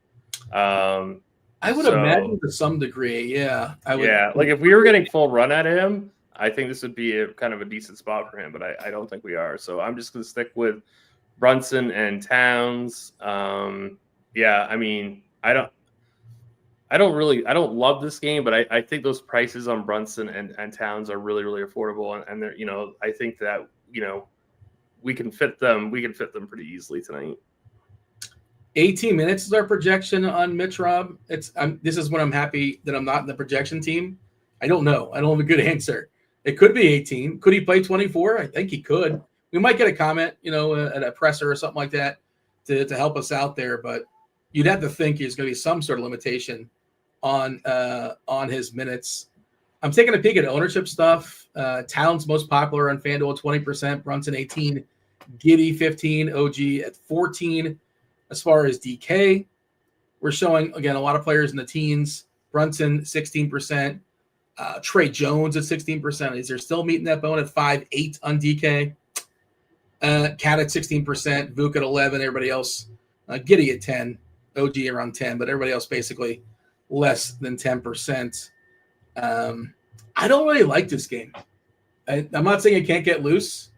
I would imagine to some degree, yeah. Yeah, if we were getting full run at him, I think this would be kind of a decent spot for him, but I don't think we are. So I'm just going to stick with Brunson and Towns. Yeah, I mean, I don't love this game, but I think those prices on Brunson and Towns are really, really affordable. And they're, I think that, we can fit them pretty easily tonight. 18 minutes is our projection on Mitch Rob. This is when I'm happy that I'm not in the projection team. I don't know. I don't have a good answer. It could be 18. Could he play 24? I think he could. We might get a comment, at a presser or something like that to help us out there. But you'd have to think there's going to be some sort of limitation on his minutes. I'm taking a peek at ownership stuff. Towns most popular on FanDuel, 20%. Brunson 18, Giddey 15, OG at 14. As far as DK, we're showing again a lot of players in the teens. Brunson 16%. Trey Jones at 16%. Is there still meeting that bone at 5.8 on DK? Cat at 16%, Vuk at 11, everybody else, Giddey at 10, OG around 10, but everybody else basically less than 10%. I don't really like this game. I'm not saying it can't get loose,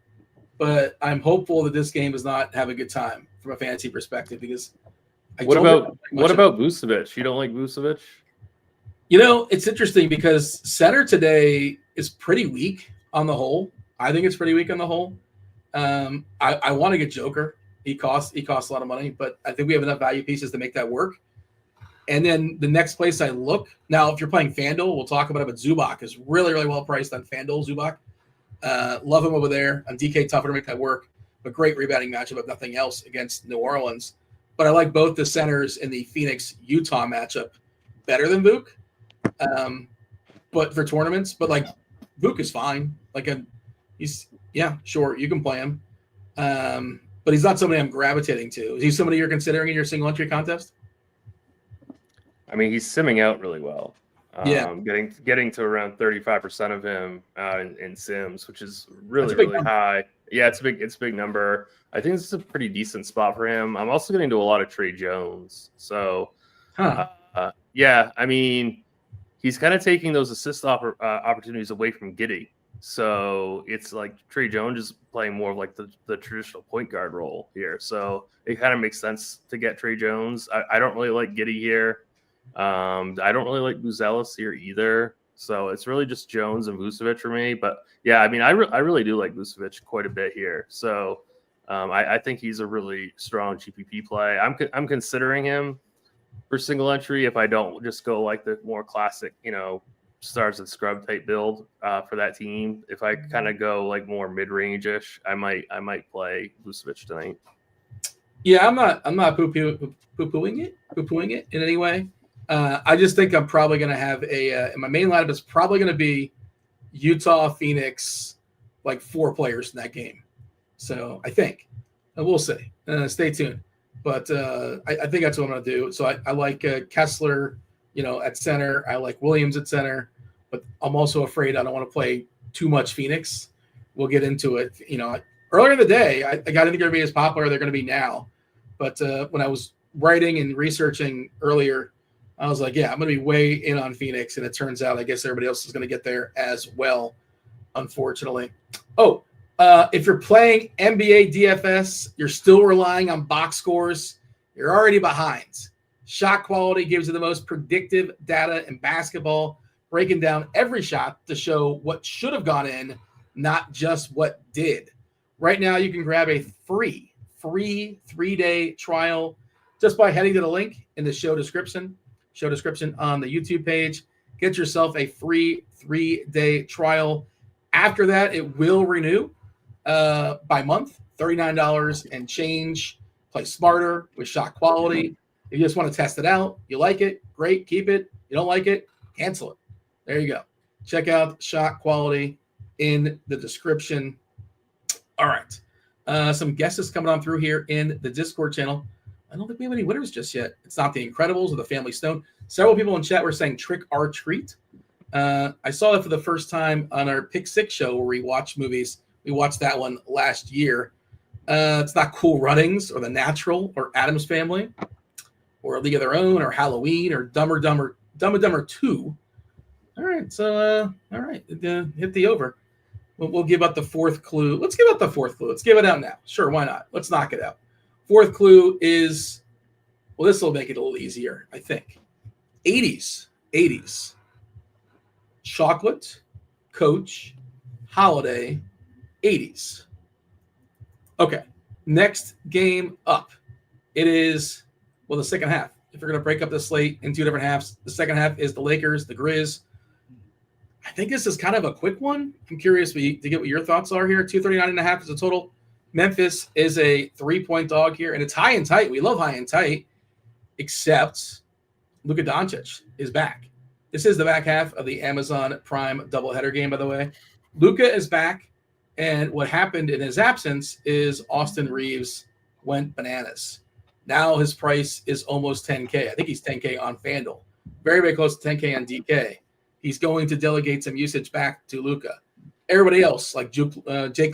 but I'm hopeful that this game does not have a good time from a fantasy perspective because what about Vucevic? You don't like Vucevic? It's interesting because center today is pretty weak on the whole. I think it's pretty weak on the whole. I want to get Joker. He costs a lot of money, but I think we have enough value pieces to make that work. And then the next place I look, now if you're playing FanDuel, we'll talk about it, but Zubac is really, really well priced on FanDuel. Zubac. Love him over there. On DK, tougher to make that work, but great rebounding matchup, if nothing else, against New Orleans. But I like both the centers in the Phoenix-Utah matchup better than Vuk. But for tournaments, but like Vuk is fine. Sure, you can play him. But he's not somebody I'm gravitating to. Is he somebody you're considering in your single entry contest? I mean, he's simming out really well. Yeah. Getting to around 35% of him in sims, which is really high. Yeah, it's a big number. I think this is a pretty decent spot for him. I'm also getting to a lot of Trey Jones. So, yeah, I mean, he's kind of taking those assist opportunities away from Giddey. So it's like Trey Jones is playing more of like the traditional point guard role here. So it kind of makes sense to get Trey Jones. I don't really like Giddey here. I don't really like Buzelis here either. So it's really just Jones and Vucevic for me. But yeah, I mean, I really do like Vucevic quite a bit here. So I think he's a really strong GPP play. I'm considering him for single entry if I don't just go like the more classic, stars and scrub type build for that team. If I kind of go like more mid-range-ish, I might play Vucevic tonight. Yeah, I'm not poo-pooing it in any way. I just think I'm probably going to have in my main lineup is probably going to be Utah, Phoenix, like 4 players in that game. So I think, and we'll see. Stay tuned. But I think that's what I'm going to do. So I like Kessler, at center. I like Williams at center, but I'm also afraid I don't want to play too much Phoenix. We'll get into it. Earlier in the day, I didn't think they're going to be as popular as they're going to be now. But when I was writing and researching earlier, I was like, yeah, I'm going to be way in on Phoenix. And it turns out I guess everybody else is going to get there as well, unfortunately. Oh, if you're playing NBA DFS, you're still relying on box scores, you're already behind. Shot quality gives you the most predictive data in basketball, breaking down every shot to show what should have gone in, not just what did. Right now, you can grab a free 3-day trial just by heading to the link in the show description on the YouTube page. Get yourself a free 3-day trial. After that, it will renew by month, $39 and change. Play smarter with shot quality. If you just want to test it out, you like it, great, keep it. You don't like it, cancel it. There you go. Check out shot quality in the description. All right. Some guesses coming on through here in the Discord channel. I don't think we have any winners just yet. It's not the Incredibles or the Family Stone. Several people in chat were saying Trick or Treat. I saw it for the first time on our Pick 6 show where we watch movies. We watched that one last year. It's not Cool Runnings or The Natural or Addams Family or A League of Their Own or Halloween or Dumb and Dumber 2. All right, so hit the over. We'll give out the fourth clue. Let's give out the fourth clue. Let's give it out now. Sure, why not? Let's knock it out. Fourth clue is, well, this will make it a little easier, I think. 80s. Chocolate, Coach, Holiday, 80s. Okay, next game up. It is, the second half. If we're going to break up the slate in 2 different halves, the second half is the Lakers, the Grizz. I think this is kind of a quick one. I'm curious to get what your thoughts are here. 239.5 is the total. Memphis is a 3-point dog here, and it's high and tight. We love high and tight, except Luka Doncic is back. This is the back half of the Amazon Prime doubleheader game, by the way. Luka is back, and what happened in his absence is Austin Reeves went bananas. Now his price is almost 10K. I think he's 10K on FanDuel. Very, very close to 10K on DK. He's going to delegate some usage back to Luka. Everybody else, like Jake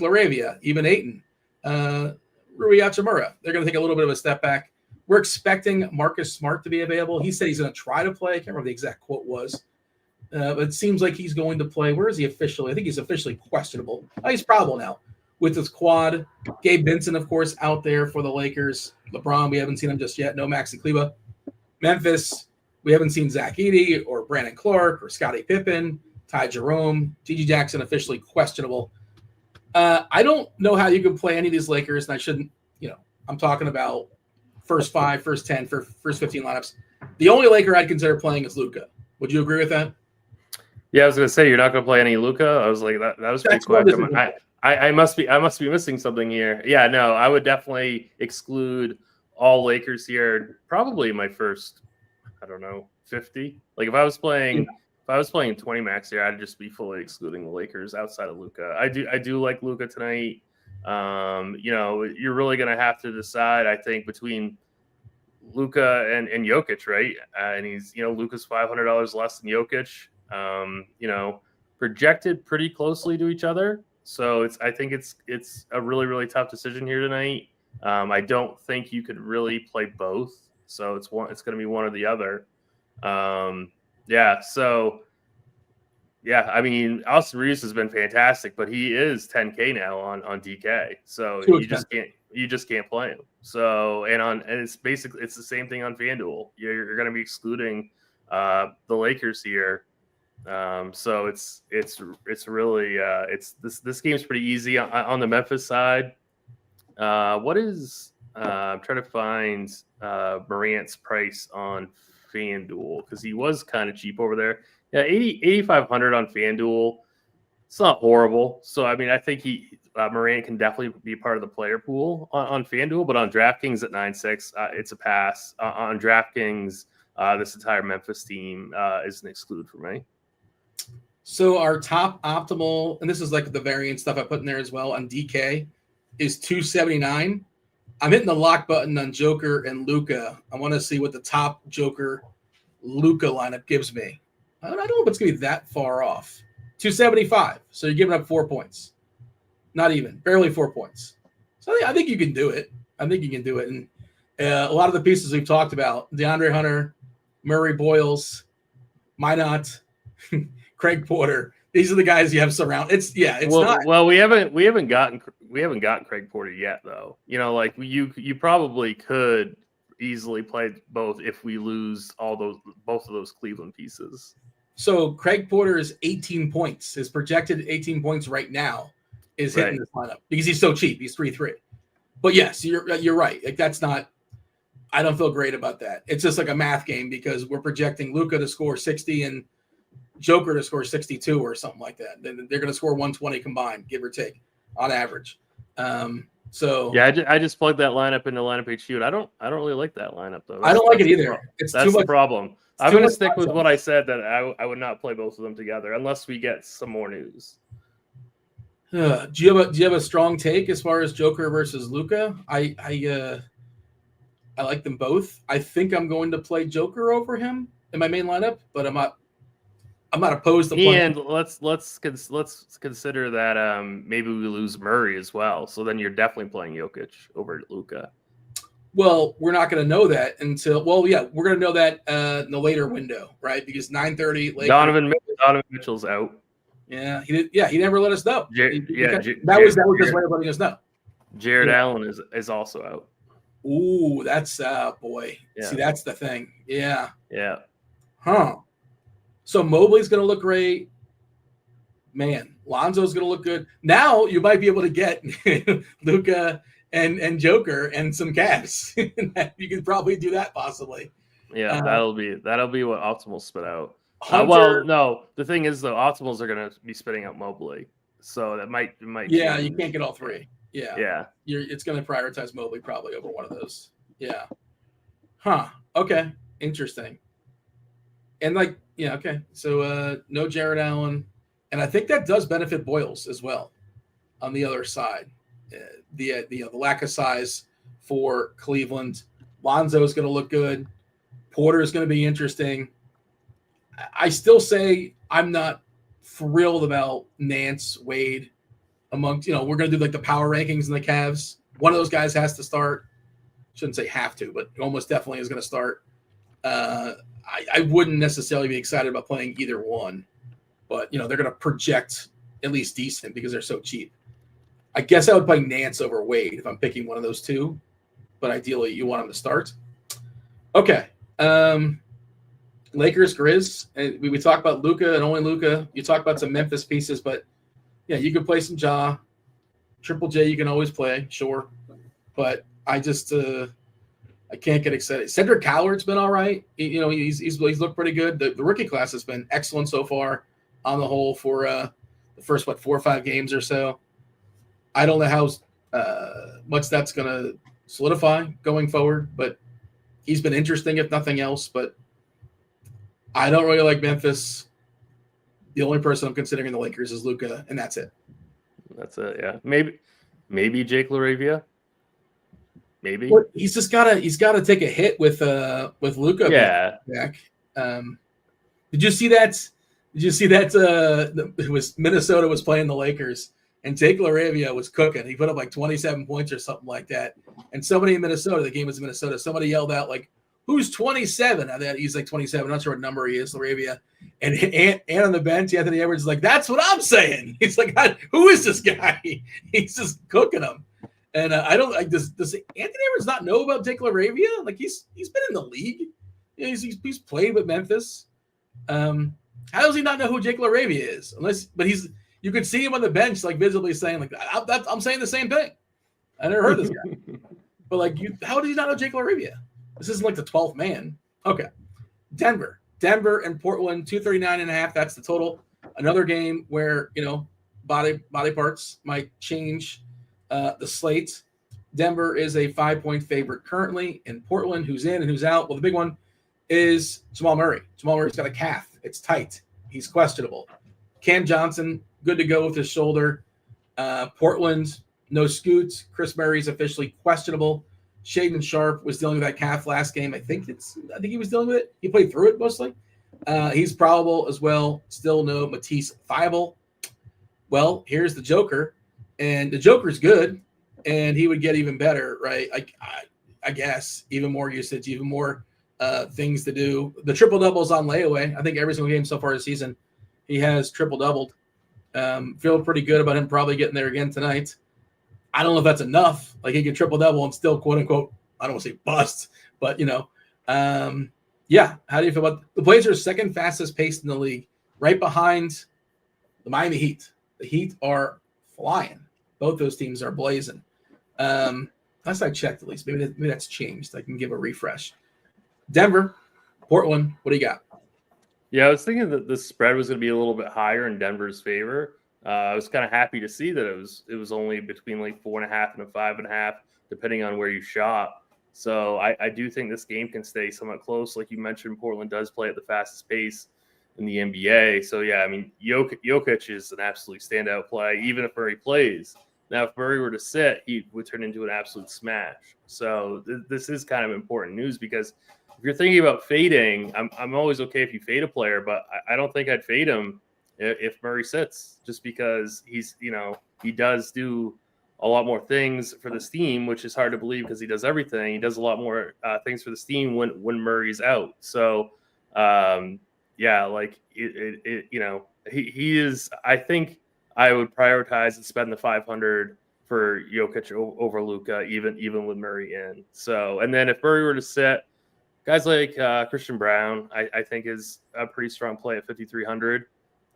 LaRavia, even Ayton, Rui Hachimura, they're going to take a little bit of a step back. We're expecting Marcus Smart to be available. He said he's going to try to play. I can't remember what the exact quote was. But it seems like he's going to play. Where is he officially? I think he's officially questionable. He's probable now with his quad. Gabe Vincent, of course, out there for the Lakers. LeBron, we haven't seen him just yet. No Maxi Kleba. Memphis, we haven't seen Zach Edey or Brandon Clark or Scottie Pippen, Ty Jerome, Gigi Jackson officially questionable. I don't know how you can play any of these Lakers, and I shouldn't, I'm talking about first 5, first 10, first 15 lineups. The only Laker I'd consider playing is Luka. Would you agree with that? Yeah, I was gonna say you're not gonna play any Luka. I was like, that was pretty quick. I must be missing something here. Yeah, no, I would definitely exclude all Lakers here. Probably my first, I don't know, 50. Like if I was playing 20 max here, I'd just be fully excluding the Lakers outside of Luka. I do like Luka tonight. You're really gonna have to decide, I think, between Luka and Jokic, right? And he's, Luka's $500 less than Jokic. Projected pretty closely to each other. So I think it's a really, really tough decision here tonight. I don't think you could really play both. So it's going to be one or the other. I mean, Austin Reeves has been fantastic, but he is 10K now on DK. So you just can't play him. So and it's basically the same thing on FanDuel. You're going to be excluding the Lakers here. So it's really this game's pretty easy on the Memphis side. What is I'm trying to find Morant's price on FanDuel because he was kind of cheap over there. Yeah, 8,500 on FanDuel. It's not horrible. So I mean, I think Morant can definitely be part of the player pool on FanDuel, but on DraftKings at 9.6, it's a pass. On DraftKings, this entire Memphis team is an exclude for me. So our top optimal, and this is like the variant stuff I put in there as well on DK, is 279. I'm hitting the lock button on Joker and Luka. I want to see what the top Joker Luka lineup gives me. I don't know if it's going to be that far off. 275. So you're giving up 4 points. Not even. Barely 4 points. So I think you can do it. And a lot of the pieces we've talked about, DeAndre Hunter, Murray Boyles, Minot, Craig Porter. These are the guys you have surrounded. Well, we haven't gotten Craig Porter yet, though. You probably could easily play both if we lose both of those Cleveland pieces. So Craig Porter is 18 points. His projected 18 points right now is hitting this lineup because he's so cheap. He's 3-3. But yes, you're right. Like that's not. I don't feel great about that. It's just like a math game because we're projecting Luka to score 60 and Joker to score 62 or something like that. They're going to score 120 combined, give or take, on average. I just plugged that lineup into lineup HQ, and I don't really like that lineup though. I don't like it either. That's the problem. I'm going to stick with what I said that I would not play both of them together unless we get some more news. Do you have a strong take as far as Joker versus Luka? I like them both. I think I'm going to play Joker over him in my main lineup, but I'm not opposed to playing. And let's consider that maybe we lose Murray as well. So then you're definitely playing Jokic over Luka. Well, we're not going to know that until we're going to know that in the later window, right? Because 9:30. Donovan Mitchell's out. Yeah, he never let us know. That was his way of letting us know. Jared Allen is also out. Ooh, that's boy. Yeah. See, that's the thing. Yeah. Yeah. Huh. So Mobley's going to look great. Man, Lonzo's going to look good. Now you might be able to get Luka and Joker and some Cavs. You could probably do that possibly. Yeah, that'll be what Optimal spit out. Hunter, the thing is though, Optimals are going to be spitting out Mobley, so that might. Yeah, change. you can't get all three. Yeah. It's going to prioritize Mobley probably over one of those. Yeah. Huh. Okay. Interesting. And okay. So no Jared Allen, and I think that does benefit Boyles as well. On the other side, the lack of size for Cleveland, Lonzo is going to look good. Porter is going to be interesting. I still say I'm not thrilled about Nance, Wade. Amongst we're going to do like the power rankings in the Cavs. One of those guys has to start. Shouldn't say have to, but almost definitely is going to start. I wouldn't necessarily be excited about playing either one, but they're going to project at least decent because they're so cheap. I guess I would play Nance over Wade if I'm picking one of those two, but ideally you want him to start. Okay. Lakers, Grizz, and we talk about Luka and only Luka. You talk about some Memphis pieces, but yeah, you could play some Ja. Triple J you can always play, sure. But I just I can't get excited. Cedric Calvert's been all right. He's looked pretty good. The rookie class has been excellent so far on the whole for the first 4 or 5 games or so. I don't know how much that's going to solidify going forward, but he's been interesting if nothing else. But I don't really like Memphis. The only person I'm considering in the Lakers is Luka, and that's it. That's it. Yeah, maybe Jake LaRavia. Maybe he's just gotta take a hit with Luka. Yeah. Back. Did you see that? It was Minnesota was playing the Lakers, and Jake LaRavia was cooking. He put up like 27 points or something like that. And somebody in Minnesota, the game was in Minnesota. Somebody yelled out like, "Who's 27?" And that he's like 27. I'm not sure what number he is, LaRavia. And on the bench, Anthony Edwards is like, "That's what I'm saying." He's like, "Who is this guy?" He's just cooking him. And I don't like does Anthony Edwards not know about Jake LaRavia? Like he's been in the league. He's played with Memphis. How does he not know who Jake LaRavia is? You could see him on the bench, like visibly saying, like I'm saying the same thing. I never heard this guy. But like how does he not know Jake LaRavia? This isn't like the 12th man. Okay. Denver and Portland, 239.5. That's the total. Another game where body parts might change the slate. Denver is a 5-point favorite currently. In Portland, who's in and who's out? Well, the big one is Jamal Murray. Jamal Murray's got a calf. It's tight. He's questionable. Cam Johnson, good to go with his shoulder. Portland, no Scoot. Chris Murray's officially questionable. Shaedon Sharpe was dealing with that calf last game. I think he was dealing with it. He played through it mostly. He's probable as well. Still no Matisse Thybulle. Well, here's the Joker. And the Joker's good, and he would get even better, right? I guess even more usage, even more things to do. The triple doubles on layaway. I think every single game so far this season, he has triple doubled. Feel pretty good about him probably getting there again tonight. I don't know if that's enough. Like he can triple double and still quote unquote, I don't want to say bust, but yeah. How do you feel about the Blazers' second fastest pace in the league, right behind the Miami Heat? The Heat are flying. Both those teams are blazing. Last I checked, at least. Maybe that's changed. I can give a refresh. Denver, Portland, what do you got? Yeah, I was thinking that the spread was going to be a little bit higher in Denver's favor. I was kind of happy to see that it was only between like 4.5 and 5.5, depending on where you shop. So I do think this game can stay somewhat close. Like you mentioned, Portland does play at the fastest pace in the NBA. So, yeah, I mean, Jokic is an absolute standout play, even if Murray plays. Now, if Murray were to sit, he would turn into an absolute smash. So this is kind of important news because if you're thinking about fading, I'm always okay if you fade a player, but I don't think I'd fade him if Murray sits, just because he does do a lot more things for this team, which is hard to believe because he does everything. He does a lot more things for this team when Murray's out. So, he is. I think I would prioritize and spend the 500 for Jokic over Luka, even with Murray in. So, and then if Murray were to sit, guys like Christian Brown, I think is a pretty strong play at 5,300.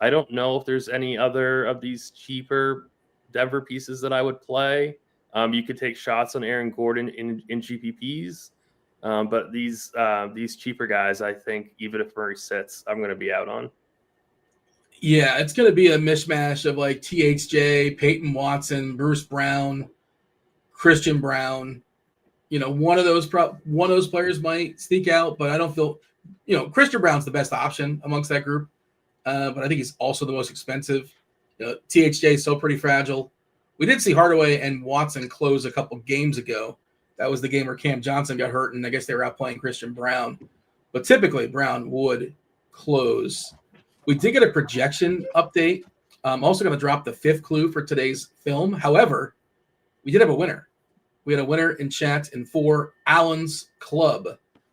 I don't know if there's any other of these cheaper Denver pieces that I would play. You could take shots on Aaron Gordon in GPPs, but these cheaper guys, I think even if Murray sits, I'm going to be out on. Yeah, it's going to be a mishmash of like THJ, Peyton Watson, Bruce Brown, Christian Brown. One of those players might sneak out, but I don't feel. Christian Brown's the best option amongst that group, but I think he's also the most expensive. THJ is still pretty fragile. We did see Hardaway and Watson close a couple games ago. That was the game where Cam Johnson got hurt, and I guess they were out playing Christian Brown. But typically, Brown would close. We did get a projection update. I'm also going to drop the 5th clue for today's film. However, we did have a winner. We had a winner in chat for Allen's Club.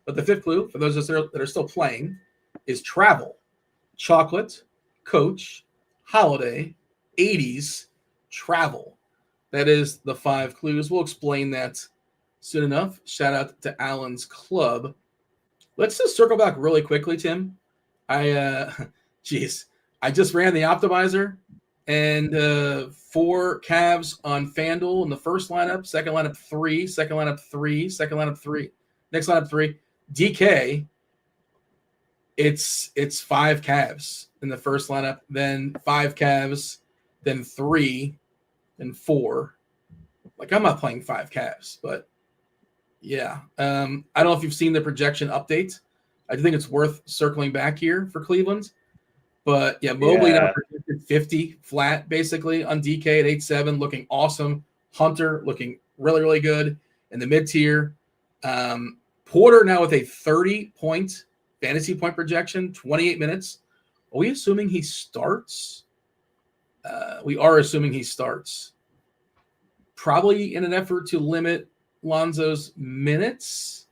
But the 5th clue, for those that are still playing, is travel, chocolate, coach, holiday, 80s, travel. That is the 5 clues. We'll explain that soon enough. Shout out to Allen's Club. Let's just circle back really quickly, Tim. I just ran the optimizer, and 4 Cavs on FanDuel in the first lineup, second lineup 3, second lineup 3, second lineup 3. Next lineup 3. DK, it's 5 Cavs in the first lineup, then 5 Cavs, then 3, then 4. Like, I'm not playing 5 Cavs, but yeah. I don't know if you've seen the projection update. I think it's worth circling back here for Cleveland. But yeah, Mobley now projected 50 flat basically on DK at 8.7, looking awesome. Hunter looking really, really good in the mid-tier. Porter now with a 30-point fantasy point projection, 28 minutes. Are we assuming he starts? We are assuming he starts. Probably in an effort to limit Lonzo's minutes.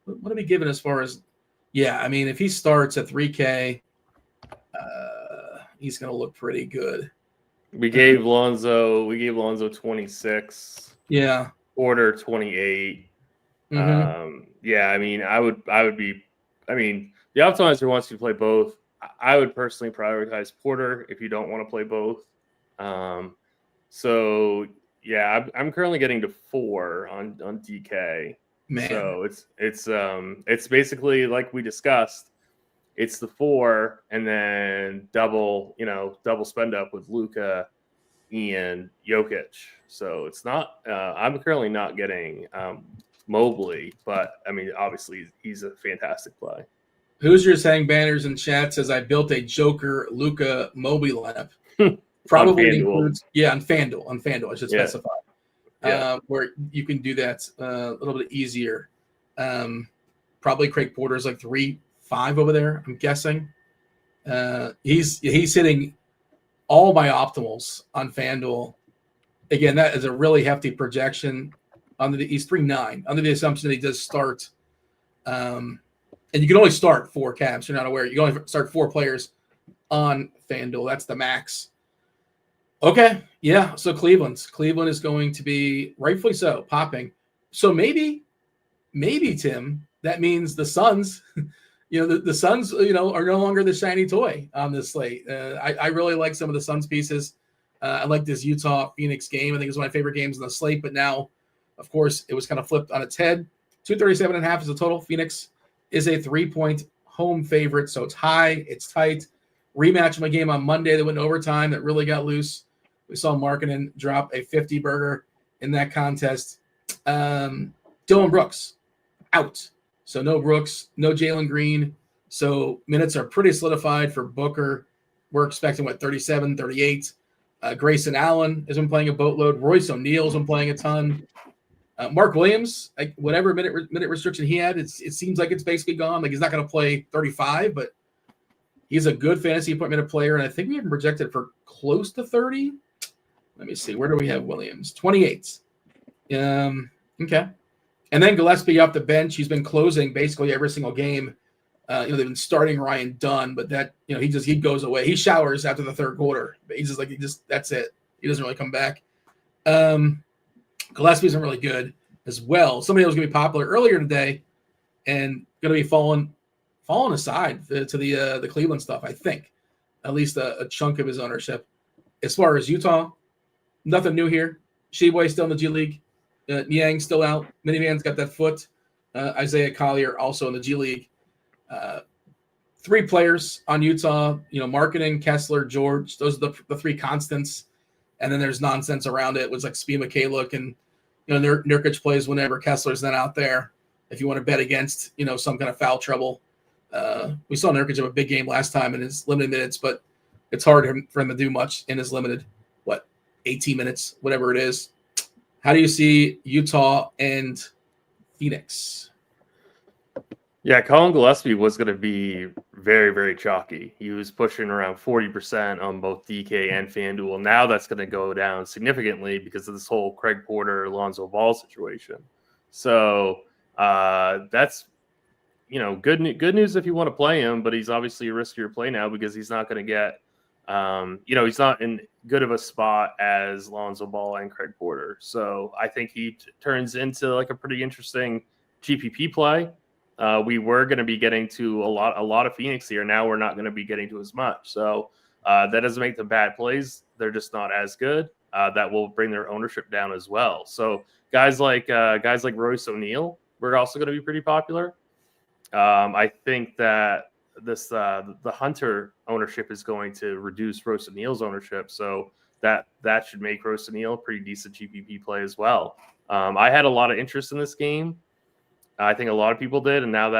What are we given as far as? Yeah, I mean, if he starts at 3K, he's going to look pretty good. We gave Lonzo 26. Yeah. Porter 28. Mm-hmm. Yeah, I mean, I would be. I mean, the optimizer wants you to play both. I would personally prioritize Porter if you don't want to play both. So yeah, I'm currently getting to 4 on DK. Man. So it's basically like we discussed. It's the 4 and then double spend up with Luka and Jokic. So it's not. I'm currently not getting Mobley, but I mean, obviously he's a fantastic play. Hoosier saying banners in chat says I built a Joker Luka Mobley lineup. Probably includes on FanDuel. I should specify where you can do that a little bit easier. Probably Craig Porter's like 3-5 over there. I'm guessing. He's hitting all my optimals on FanDuel. Again, that is a really hefty projection. He's 3.9 under the assumption that he does start. And you can only start 4 Cavs. You're not aware. You can only start 4 players on FanDuel. That's the max. Okay, yeah. So Cleveland is going to be rightfully so popping. So maybe Tim, that means the Suns. The Suns, are no longer the shiny toy on this slate. I really like some of the Suns pieces. I like this Utah-Phoenix game. I think it's one of my favorite games on the slate. But now, of course, it was kind of flipped on its head. 237.5 is the total. Phoenix is a 3-point home favorite, so it's high, it's tight. Rematch of my game on Monday that went overtime that really got loose. We saw Markkanen drop a 50-burger in that contest. Dylan Brooks out. So no Brooks, no Jalen Green. So minutes are pretty solidified for Booker. We're expecting, 37, 38. Grayson Allen has been playing a boatload. Royce O'Neal has been playing a ton. Mark Williams, whatever minute restriction he had, it seems like it's basically gone. Like, he's not going to play 35, but he's a good fantasy point minute player, and I think we have him projected for close to 30. Let me see. Where do we have Williams? 28. Okay. And then Gillespie off the bench. He's been closing basically every single game. They've been starting Ryan Dunn, but that he goes away. He showers after the third quarter. But that's it. He doesn't really come back. Gillespie's been really good as well. Somebody that was going to be popular earlier today and going to be falling aside to the Cleveland stuff, I think. At least a chunk of his ownership. As far as Utah, nothing new here. Sheboy still in the G League. Niang still out. Minivan's got that foot. Isaiah Collier also in the G League. 3 players on Utah, Markkanen, Kessler, George. Those are the 3 constants. And then there's nonsense around it. It was like Spima Kaluk and Nurkic plays whenever Kessler's not out there. If you want to bet against some kind of foul trouble, we saw Nurkic have a big game last time in his limited minutes, but it's hard for him to do much in his limited 18 minutes, whatever it is. How do you see Utah and Phoenix? Yeah, Colin Gillespie was going to be very, very chalky. He was pushing around 40% on both DK and FanDuel. Now that's going to go down significantly because of this whole Craig Porter, Lonzo Ball situation. So that's good news if you want to play him, but he's obviously a riskier play now because he's not going to get he's not in good of a spot as Lonzo Ball and Craig Porter. So I think he turns into like a pretty interesting GPP play. We were going to be getting to a lot of Phoenix here. Now we're not going to be getting to as much. So that doesn't make them bad plays. They're just not as good. That will bring their ownership down as well. So guys like Royce O'Neal we're also going to be pretty popular. I think that this the Hunter ownership is going to reduce Roasted Neal's ownership, so that should make Roasted Neal a pretty decent GPP play as well. I had a lot of interest in this game. I think a lot of people did, and now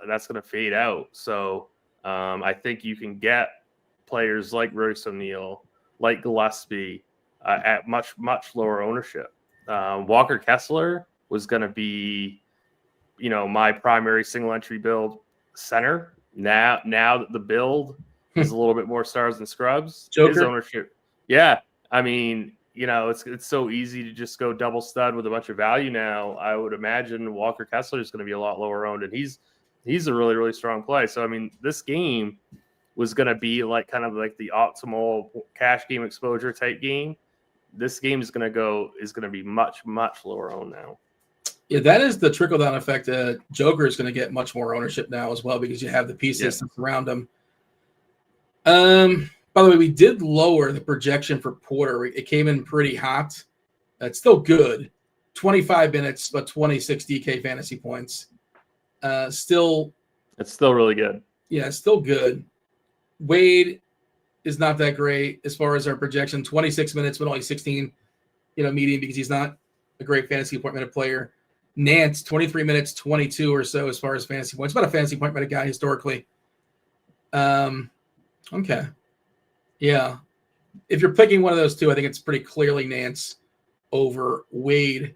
that's going to fade out. So I think you can get players like Roasted Neal, like Gillespie, at much lower ownership. Walker Kessler was going to be, my primary single entry build center. Now that the build is a little bit more stars and scrubs, Joker. his ownership. Yeah. I mean, it's so easy to just go double stud with a bunch of value now. I would imagine Walker Kessler is going to be a lot lower owned, and he's a really, really strong play. So, I mean, this game was going to be kind of like the optimal cash game exposure type game. This game is going to be much, much lower owned now. Yeah, that is the trickle-down effect. Joker is going to get much more ownership now as well because you have the pieces to surround him. By the way, we did lower the projection for Porter. It came in pretty hot. It's still good. 25 minutes, but 26 DK fantasy points. It's still really good. Yeah, it's still good. Wade is not that great as far as our projection. 26 minutes, but only 16, median because he's not a great fantasy point minute player. Nance, 23 minutes, 22 or so as far as fantasy points. About a fantasy point minute guy historically. Okay. Yeah. If you're picking one of those two, I think it's pretty clearly Nance over Wade.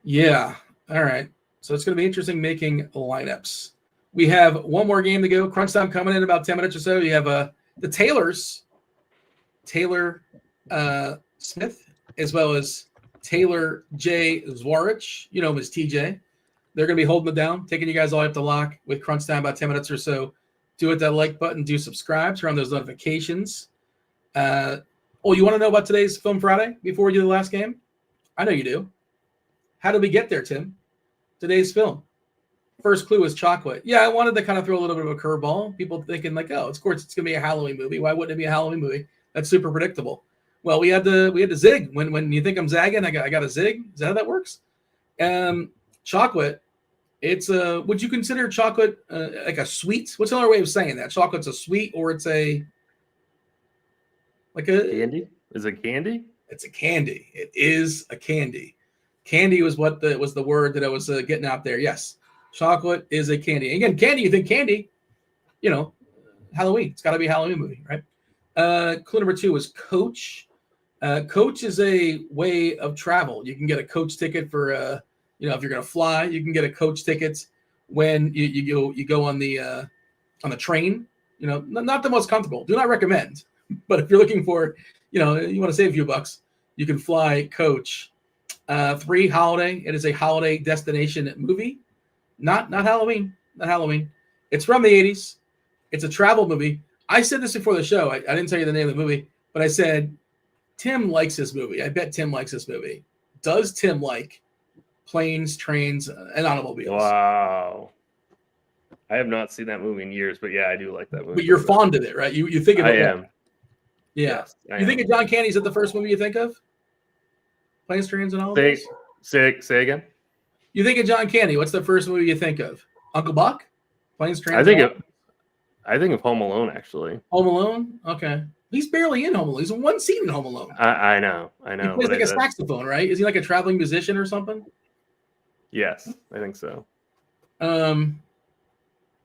Yeah. All right. So it's going to be interesting making lineups. We have one more game to go. Crunch time coming in about 10 minutes or so. You have the Taylors, Taylor Smith, as well as Taylor J. Zwarych. You know him as TJ. They're going to be holding it down, taking you guys all up to lock with Crunch time about 10 minutes or so. Do hit that like button. Do subscribe. Turn on those notifications. You want to know about today's Film Friday before we do the last game? I know you do. How did we get there, Tim? Today's film. First clue is chocolate. Yeah, I wanted to kind of throw a little bit of a curveball. People thinking of course it's going to be a Halloween movie. Why wouldn't it be a Halloween movie? That's super predictable. Well, we had the zig. When you think I'm zagging, I got a zig. Is that how that works? Chocolate. It's would you consider chocolate like a sweet? What's another way of saying that? Chocolate's a sweet, or it's a candy? Is it candy? It's a candy. It is a candy. Candy was was the word that I was getting out there. Yes, chocolate is a candy. Again, candy. You think candy? Halloween. It's got to be a Halloween movie, right? Clue number 2 is coach. Coach is a way of travel. You can get a coach ticket for if you're going to fly, you can get a coach ticket when you go on the train. Not the most comfortable. Do not recommend. But if you're looking for, you want to save a few bucks, you can fly coach. 3, holiday. It is a holiday destination movie. Not Halloween. Not Halloween. It's from the 80s. It's a travel movie. I said this before the show. I didn't tell you the name of the movie, but I said, Tim likes this movie. I bet Tim likes this movie. Does Tim like planes, trains, and automobiles? Wow. I have not seen that movie in years, but yeah, I do like that movie. But you're fond of it, right? You think of it. I am. Yeah. Yes, I you think am. of John Candy? Is that the first movie you think of? Planes, trains, and automobiles? Say again? You think of John Candy. What's the first movie you think of? Uncle Buck? Planes, trains, I think of Home Alone, actually. Home Alone? Okay. He's barely in Home Alone. He's in one scene in Home Alone. I know. He plays like a saxophone, right? Is he like a traveling musician or something? Yes, I think so.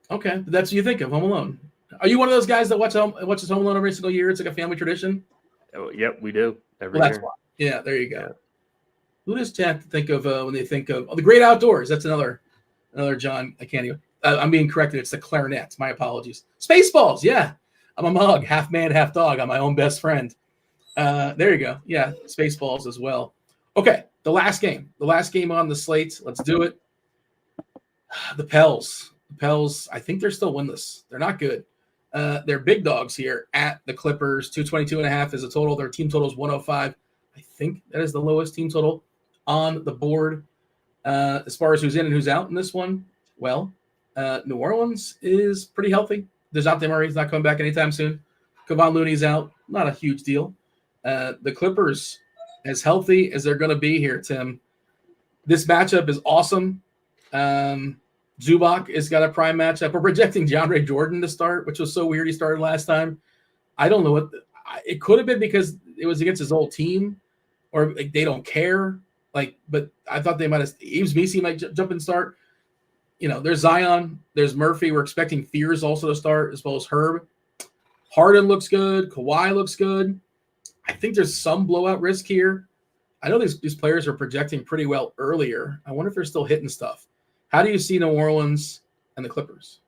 Okay. That's what you think of, Home Alone. Are you one of those guys that watches Home Alone every single year? It's like a family tradition? Oh, yep, we do. Every That's year. why. Yeah, there you go. Yeah. Who does chat think of when they think of the Great Outdoors? That's another John. I can't even. I'm being corrected. It's the clarinet. My apologies. Spaceballs. Yeah, I'm a mug, half man, half dog. I'm my own best friend. There you go. Yeah, Spaceballs as well. Okay, the last game on the slate. Let's do it. The Pels. I think they're still winless. They're not good. They're big dogs here at the Clippers. 222.5 is the total. Their team total is 105. I think that is the lowest team total on the board. As far as who's in and who's out in this one, well, New Orleans is pretty healthy. DeJounte Murray's not coming back anytime soon. Kevon Looney's out. Not a huge deal. The Clippers, as healthy as they're going to be here, Tim, This matchup is awesome. Zubac has got a prime matchup. We're projecting DeAndre Jordan to start, which was so weird. He started last time. I don't know what it could have been because it was against his old team, or like they don't care. But I thought they might have. Eves Misi might jump and start. There's Zion, there's Murphy. We're expecting Fears also to start, as well as Herb. Harden looks good. Kawhi looks good. I think there's some blowout risk here. I know these players are projecting pretty well earlier. I wonder if they're still hitting stuff. How do you see New Orleans and the Clippers?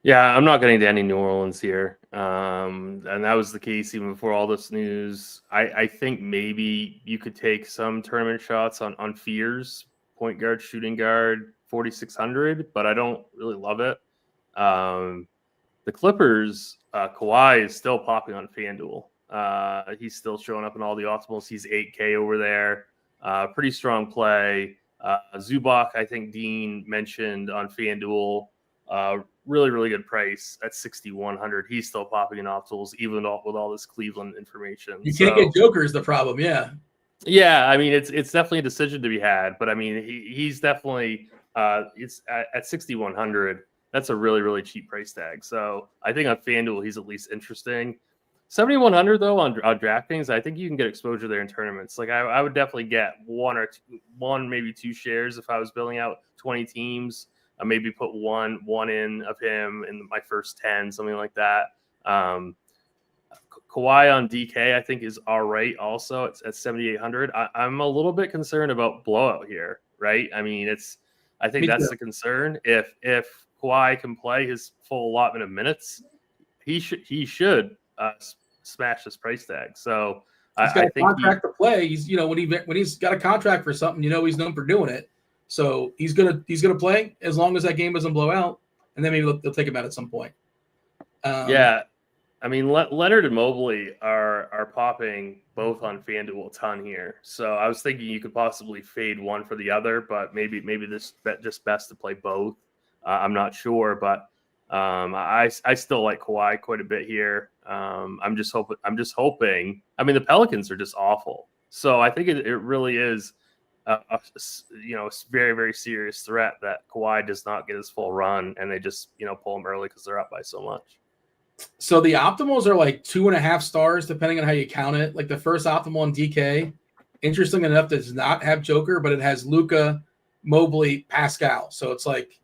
Yeah, I'm not getting to any New Orleans here. And that was the case even before all this news. I think maybe you could take some tournament shots on Fears, point guard, shooting guard, 4,600, but I don't really love it. The Clippers, Kawhi is still popping on FanDuel. He's still showing up in all the optimals. He's 8K over there. Pretty strong play. Zubac, I think Dean mentioned on FanDuel, really, really good price at 6,100. He's still popping in optimals, even with all this Cleveland information. You can't get Joker is the problem, yeah. Yeah, I mean, it's definitely a decision to be had, but I mean, he's definitely it's at 6,100. That's a really, really cheap price tag. So I think on FanDuel, he's at least interesting. 7,100 though on DraftKings, I think you can get exposure there in tournaments. Like I would definitely get one, maybe two shares if I was building out 20 teams. Maybe put one in of him in my first 10, something like that. Kawhi on DK, I think is all right. Also, it's at 7,800. I'm a little bit concerned about blowout here, right? I mean, I think that's the concern. If Kawhi can play his full allotment of minutes, he should smash this price tag. So he's got a contract to play. He's when he's got a contract for something, he's known for doing it. So he's gonna play as long as that game doesn't blow out, and then maybe they'll take him out at some point. Yeah, I mean Leonard and Mobley are popping both on FanDuel a ton here. So I was thinking you could possibly fade one for the other, but maybe this just best to play both. I'm not sure, but I still like Kawhi quite a bit here. I'm just hoping. I mean, the Pelicans are just awful, so I think it really is a very, very serious threat that Kawhi does not get his full run, and they just pull him early because they're up by so much. So the optimals are like 2.5 stars, depending on how you count it. Like the first optimal on DK, interesting enough, does not have Joker, but it has Luka, Mobley, Pascal. So it's like,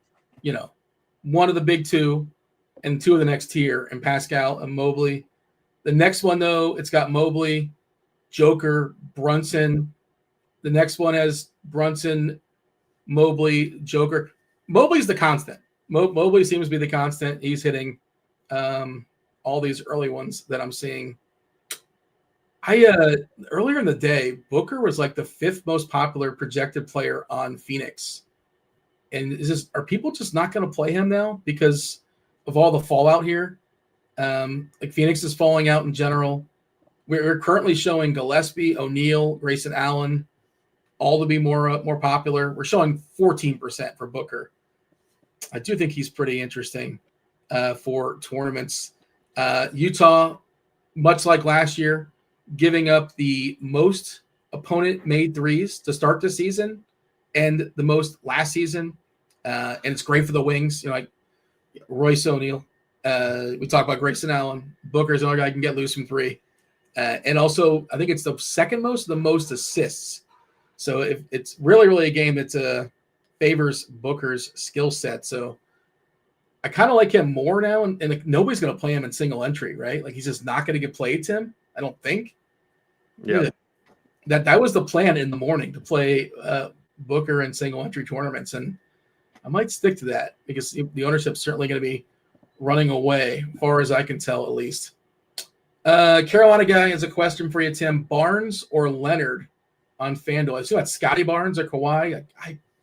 one of the big two and two of the next tier, and Pascal and Mobley. The next one, though, it's got Mobley, Joker, Brunson. The next one has Brunson, Mobley, Joker. Mobley's the constant. Mobley seems to be the constant. He's hitting all these early ones that I'm seeing. Earlier in the day, Booker was like the 5th most popular projected player on Phoenix. And are people just not going to play him now because of all the fallout here? Like Phoenix is falling out in general. We're currently showing Gillespie, O'Neal, Grayson Allen, all to be more popular. We're showing 14% for Booker. I do think he's pretty interesting for tournaments. Utah, much like last year, giving up the most opponent-made threes to start the season and the most last season. And it's great for the wings, like Royce O'Neal. We talk about Grayson Allen. Booker's another guy who can get loose from three. And also, I think it's the second most, the most assists. So if it's really, really a game that favors Booker's skill set. So I kind of like him more now. And like, nobody's going to play him in single entry, right? Like he's just not going to get played, Tim. I don't think. Yeah. That was the plan in the morning, to play Booker in single entry tournaments. And I might stick to that because the ownership's certainly going to be running away, as far as I can tell, at least. Carolina guy has a question for you, Tim. Barnes or Leonard on FanDuel? I see that Scotty Barnes or Kawhi.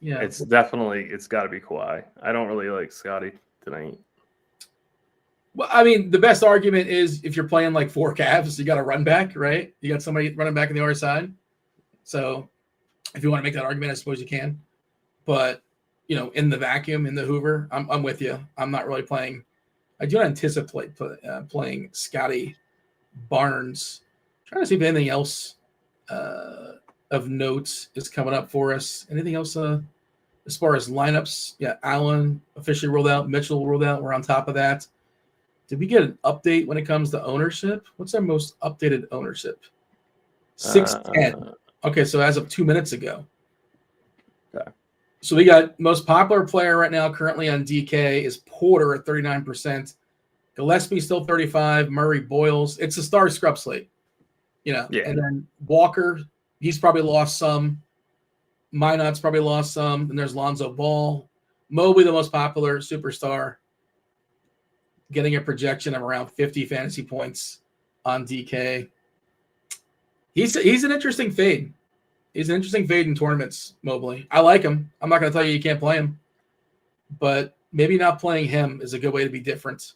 It's got to be Kawhi. I don't really like Scotty tonight. Well, I mean, the best argument is if you're playing like 4 Cavs, you got a run back, right? You got somebody running back on the other side. So if you want to make that argument, I suppose you can. But, in the vacuum, in the Hoover, I'm with you. I'm not really playing. I do not anticipate playing Scotty Barnes. I'm trying to see if anything else of note is coming up for us. Anything else as far as lineups? Yeah, Allen officially ruled out. Mitchell ruled out. We're on top of that. Did we get an update when it comes to ownership? What's our most updated ownership? 610. Okay, so as of 2 minutes ago. Okay. So we got most popular player right now currently on DK is Porter at 39%. Gillespie still 35. Murray, Boyles. It's a star scrub slate. Yeah. And then Walker, he's probably lost some. Minot's probably lost some. And there's Lonzo Ball. Mobley, the most popular superstar, getting a projection of around 50 fantasy points on DK. He's an interesting fade. He's an interesting fade in tournaments, Mobley. I like him. I'm not going to tell you can't play him. But maybe not playing him is a good way to be different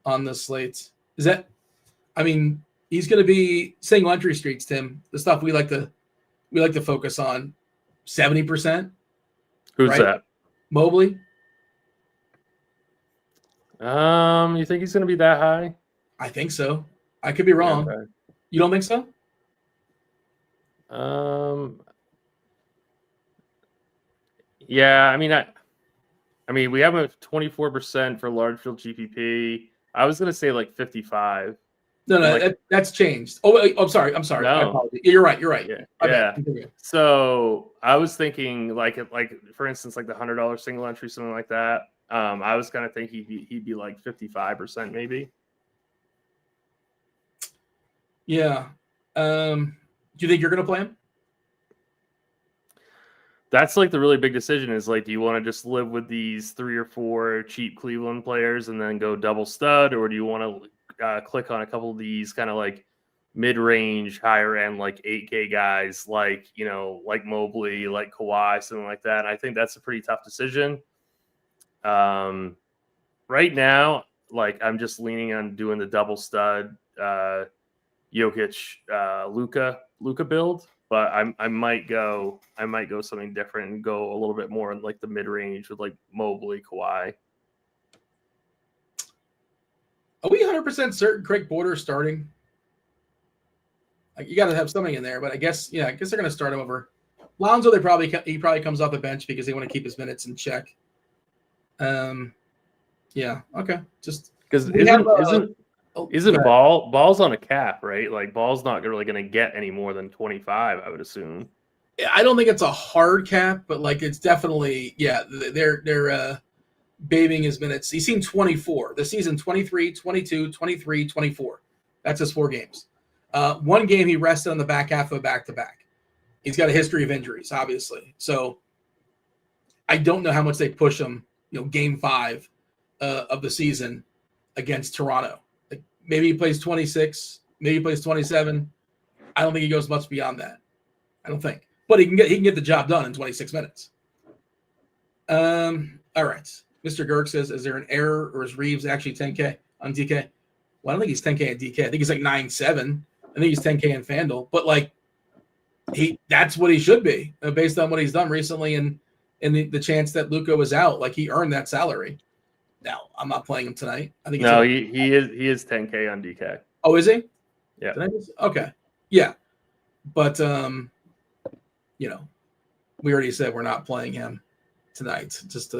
on the slate. Is that – I mean, he's going to be single entry streets, Tim. The stuff we like to focus on. 70%. Who's right? that? Mobley. You think he's going to be that high? I think so. I could be wrong. Okay. You don't think so? Yeah, I mean, we have him at 24% for large field GPP. I was gonna say like 55. No, that's changed. Oh, wait, I'm sorry. No. I apologize. You're right. Yeah. So I was thinking like for instance, like the $100 single entry, something like that. I was kind of thinking he'd be like 55% maybe. Yeah. Do you think you're going to play him? That's like the really big decision is like, do you want to just live with these 3 or 4 cheap Cleveland players and then go double stud? Or do you want to click on a couple of these kind of like mid-range, higher end, like 8K guys, like, like Mobley, like Kawhi, something like that. And I think that's a pretty tough decision. Right now, like I'm just leaning on doing the double stud, Jokic, Luka build, but I might go something different and go a little bit more in like the mid-range with like Mobley, Kawhi. Are we 100% certain Craig Porter is starting? Like you got to have something in there, but I guess they're going to start him over Lonzo. He probably comes off the bench because they want to keep his minutes in check. Yeah, okay. Just because isn't Ball's on a cap, right? Like Ball's not really going to get any more than 25, I would assume. I don't think it's a hard cap, but like it's definitely they're babying his minutes. He's seen 24 this season, 23, 22, 23, 24. That's his 4 games. One game he rested on the back half of a back-to-back. He's got a history of injuries, obviously. So I don't know how much they push him, game 5 of the season against Toronto. Like maybe he plays 26, maybe he plays 27. I don't think he goes much beyond that. I don't think. But he can get the job done in 26 minutes. All right. Mr. Girk says, is there an error or is Reeves actually 10K on DK? Well, I don't think he's 10K on DK. I think he's like 9.7. I think he's 10K in FanDuel. But like that's what he should be based on what he's done recently and the chance that Luka was out. Like he earned that salary. Now, I'm not playing him tonight. I think he is 10K on DK. Oh, is he? Yeah. Okay. Yeah. But we already said we're not playing him tonight. Just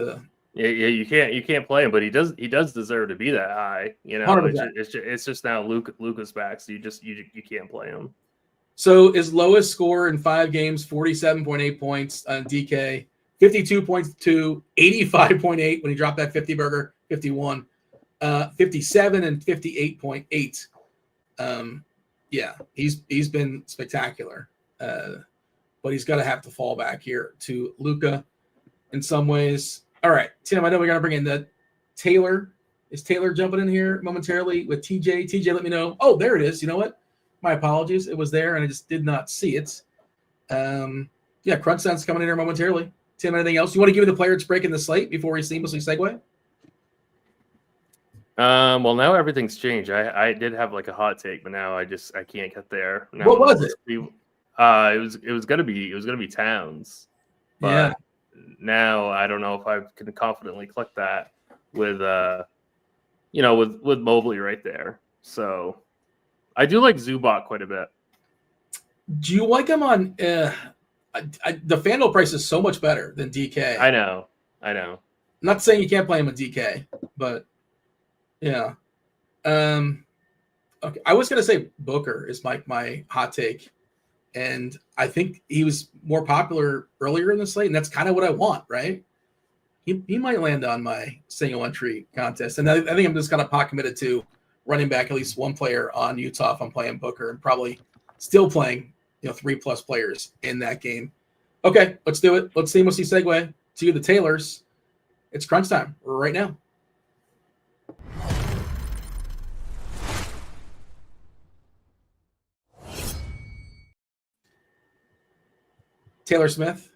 you can't play him, but he does deserve to be that high. It's just now Luka's back, so you can't play him. So his lowest score in 5 games, 47.8 points on DK, 52.2, 85.8 when he dropped that 50 burger, 51, 57 and 58.8. He's been spectacular. But he's got to have to fall back here to Luka in some ways. All right, Tim, I know we're going to bring in the Taylor. Is Taylor jumping in here momentarily with TJ? TJ, let me know. Oh, there it is. You know what? My apologies. It was there, and I just did not see it. Crunch Sound's coming in here momentarily. Tim, anything else? You want to give me the player that's breaking the slate before we seamlessly segue? Well, now everything's changed. I did have like a hot take, but now I can't get there. Now, what was it? It was gonna be Towns. But yeah. Now I don't know if I can confidently click that with with Mobley right there. So I do like Zubac quite a bit. Do you like him on the FanDuel price is so much better than DK. I know. I'm not saying you can't play him with DK, but yeah. Okay. I was gonna say Booker is my hot take. And I think he was more popular earlier in the slate, and that's kind of what I want, right? He might land on my single entry contest. And I think I'm just kind of pot committed to running back at least one player on Utah if I'm playing Booker, and probably still playing 3+ players in that game. Okay, let's do it. Let's seamlessly segue to the Taylors. It's crunch time right now. Taylor Smith,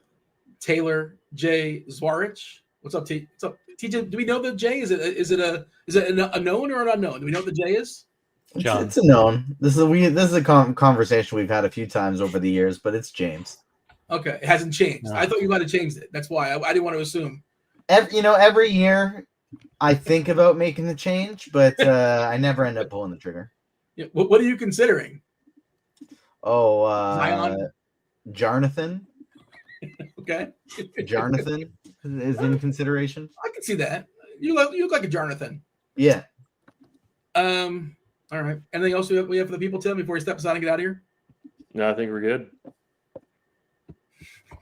Taylor J. Zwarych. What's up, What's up, TJ? Do we know the J? Is it a known or an unknown? Do we know what the J is? It's a known. This is a conversation we've had a few times over the years, but it's James. Okay, it hasn't changed. No. I thought you might have changed it. That's why I didn't want to assume. Every year I think about making the change, but I never end up pulling the trigger. Yeah, what are you considering? Oh, Zion? Jonathan. Okay. Jonathan is in consideration. I can see that. You look like a Jonathan. Yeah. All right. Anything else we have for the people, Tim, before we step aside and get out of here? No, I think we're good.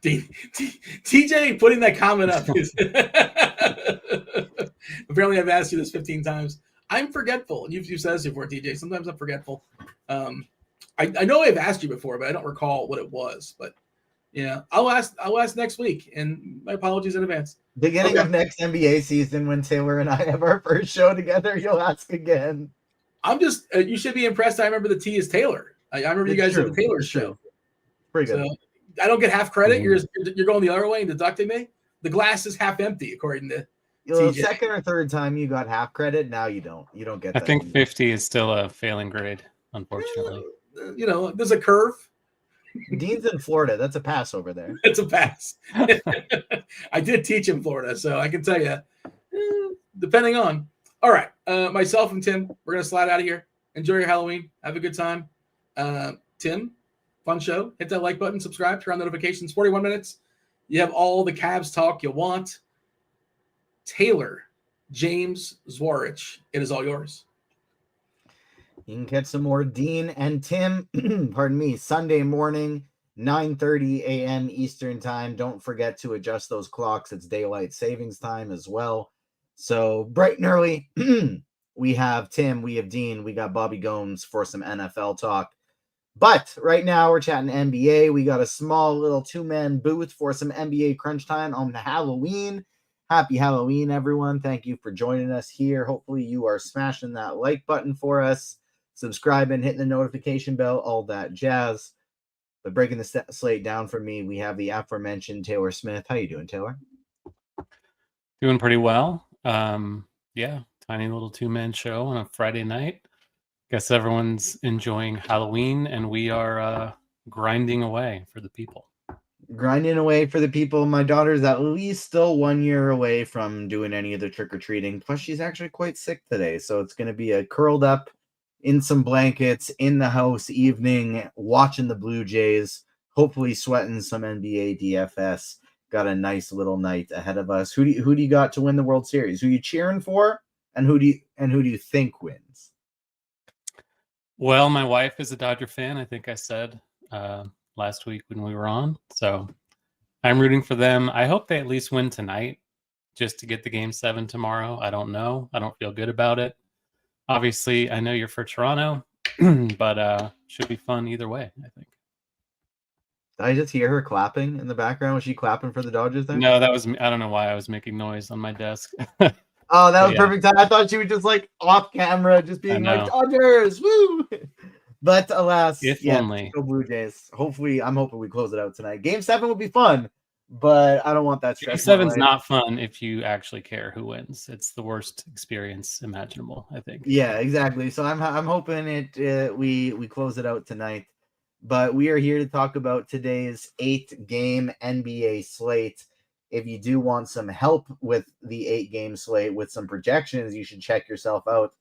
TJ putting that comment up. Apparently, I've asked you this 15 times. I'm forgetful. You've said this before, TJ. Sometimes I'm forgetful. I know I've asked you before, but I don't recall what it was. But yeah, I'll ask next week. And my apologies in advance. Beginning of next NBA season, when Taylor and I have our first show together, you'll ask again. I'm just. You should be impressed. I remember the T is Taylor. I remember you guys did the Taylor show. Pretty good. So, I don't get half credit. You're going the other way and deducting me. The glass is half empty, according to TJ. Second or third time you got half credit. Now you don't. You don't get that. I think 50 is still a failing grade, unfortunately. There's a curve. Dean's in Florida. That's a pass over there. It's a pass. I did teach in Florida, so I can tell you, depending on. All right. Myself and Tim, we're going to slide out of here. Enjoy your Halloween. Have a good time. Tim, fun show. Hit that like button, subscribe, turn on notifications. 41 minutes. You have all the Cavs talk you want. Taylor, James Zwarych, it is all yours. You can catch some more Dean and Tim, pardon me, Sunday morning, 9:30 a.m. Eastern time. Don't forget to adjust those clocks. It's daylight savings time as well. So bright and early, we have Tim, we have Dean, we got Bobby Gomes for some NFL talk. But right now we're chatting NBA. We got a small little two-man booth for some NBA crunch time on Halloween. Happy Halloween, everyone. Thank you for joining us here. Hopefully you are smashing that like button for us, subscribing, hitting the notification bell, all that jazz. But breaking the slate down for me, we have the aforementioned Taylor Smith. How you doing, Taylor? Doing pretty well. Yeah, tiny little two-man show on a Friday night. Guess everyone's enjoying Halloween, and we are grinding away for the people. Grinding away for the people. My daughter's at least still 1 year away from doing any of the trick-or-treating. Plus, she's actually quite sick today, so it's going to be a curled up in some blankets in the house evening, watching the Blue Jays, hopefully sweating some NBA DFS. Got a nice little night ahead of us. Who do you got to win the World Series? Who you cheering for, and who do you think wins? Well, my wife is a Dodger fan. I think I said last week when we were on. So I'm rooting for them. I hope they at least win tonight just to get the Game 7 tomorrow. I don't know. I don't feel good about it. Obviously, I know you're for Toronto, but should be fun either way, I think. Did I just hear her clapping in the background? Was she clapping for the Dodgers there? No, that was me. I don't know why I was making noise on my desk. Oh, that was perfect time. I thought she was just like off camera, just being like Dodgers, woo! But alas, only. Go Blue Jays. Hopefully, I'm hoping we close it out tonight. Game 7 will be fun, but I don't want that stress. Game 7's not fun if you actually care who wins. It's the worst experience imaginable, I think. Yeah, exactly. So I'm hoping we close it out tonight. But we are here to talk about today's 8-game NBA slate. If you do want some help with the 8-game slate with some projections, you should check yourself out.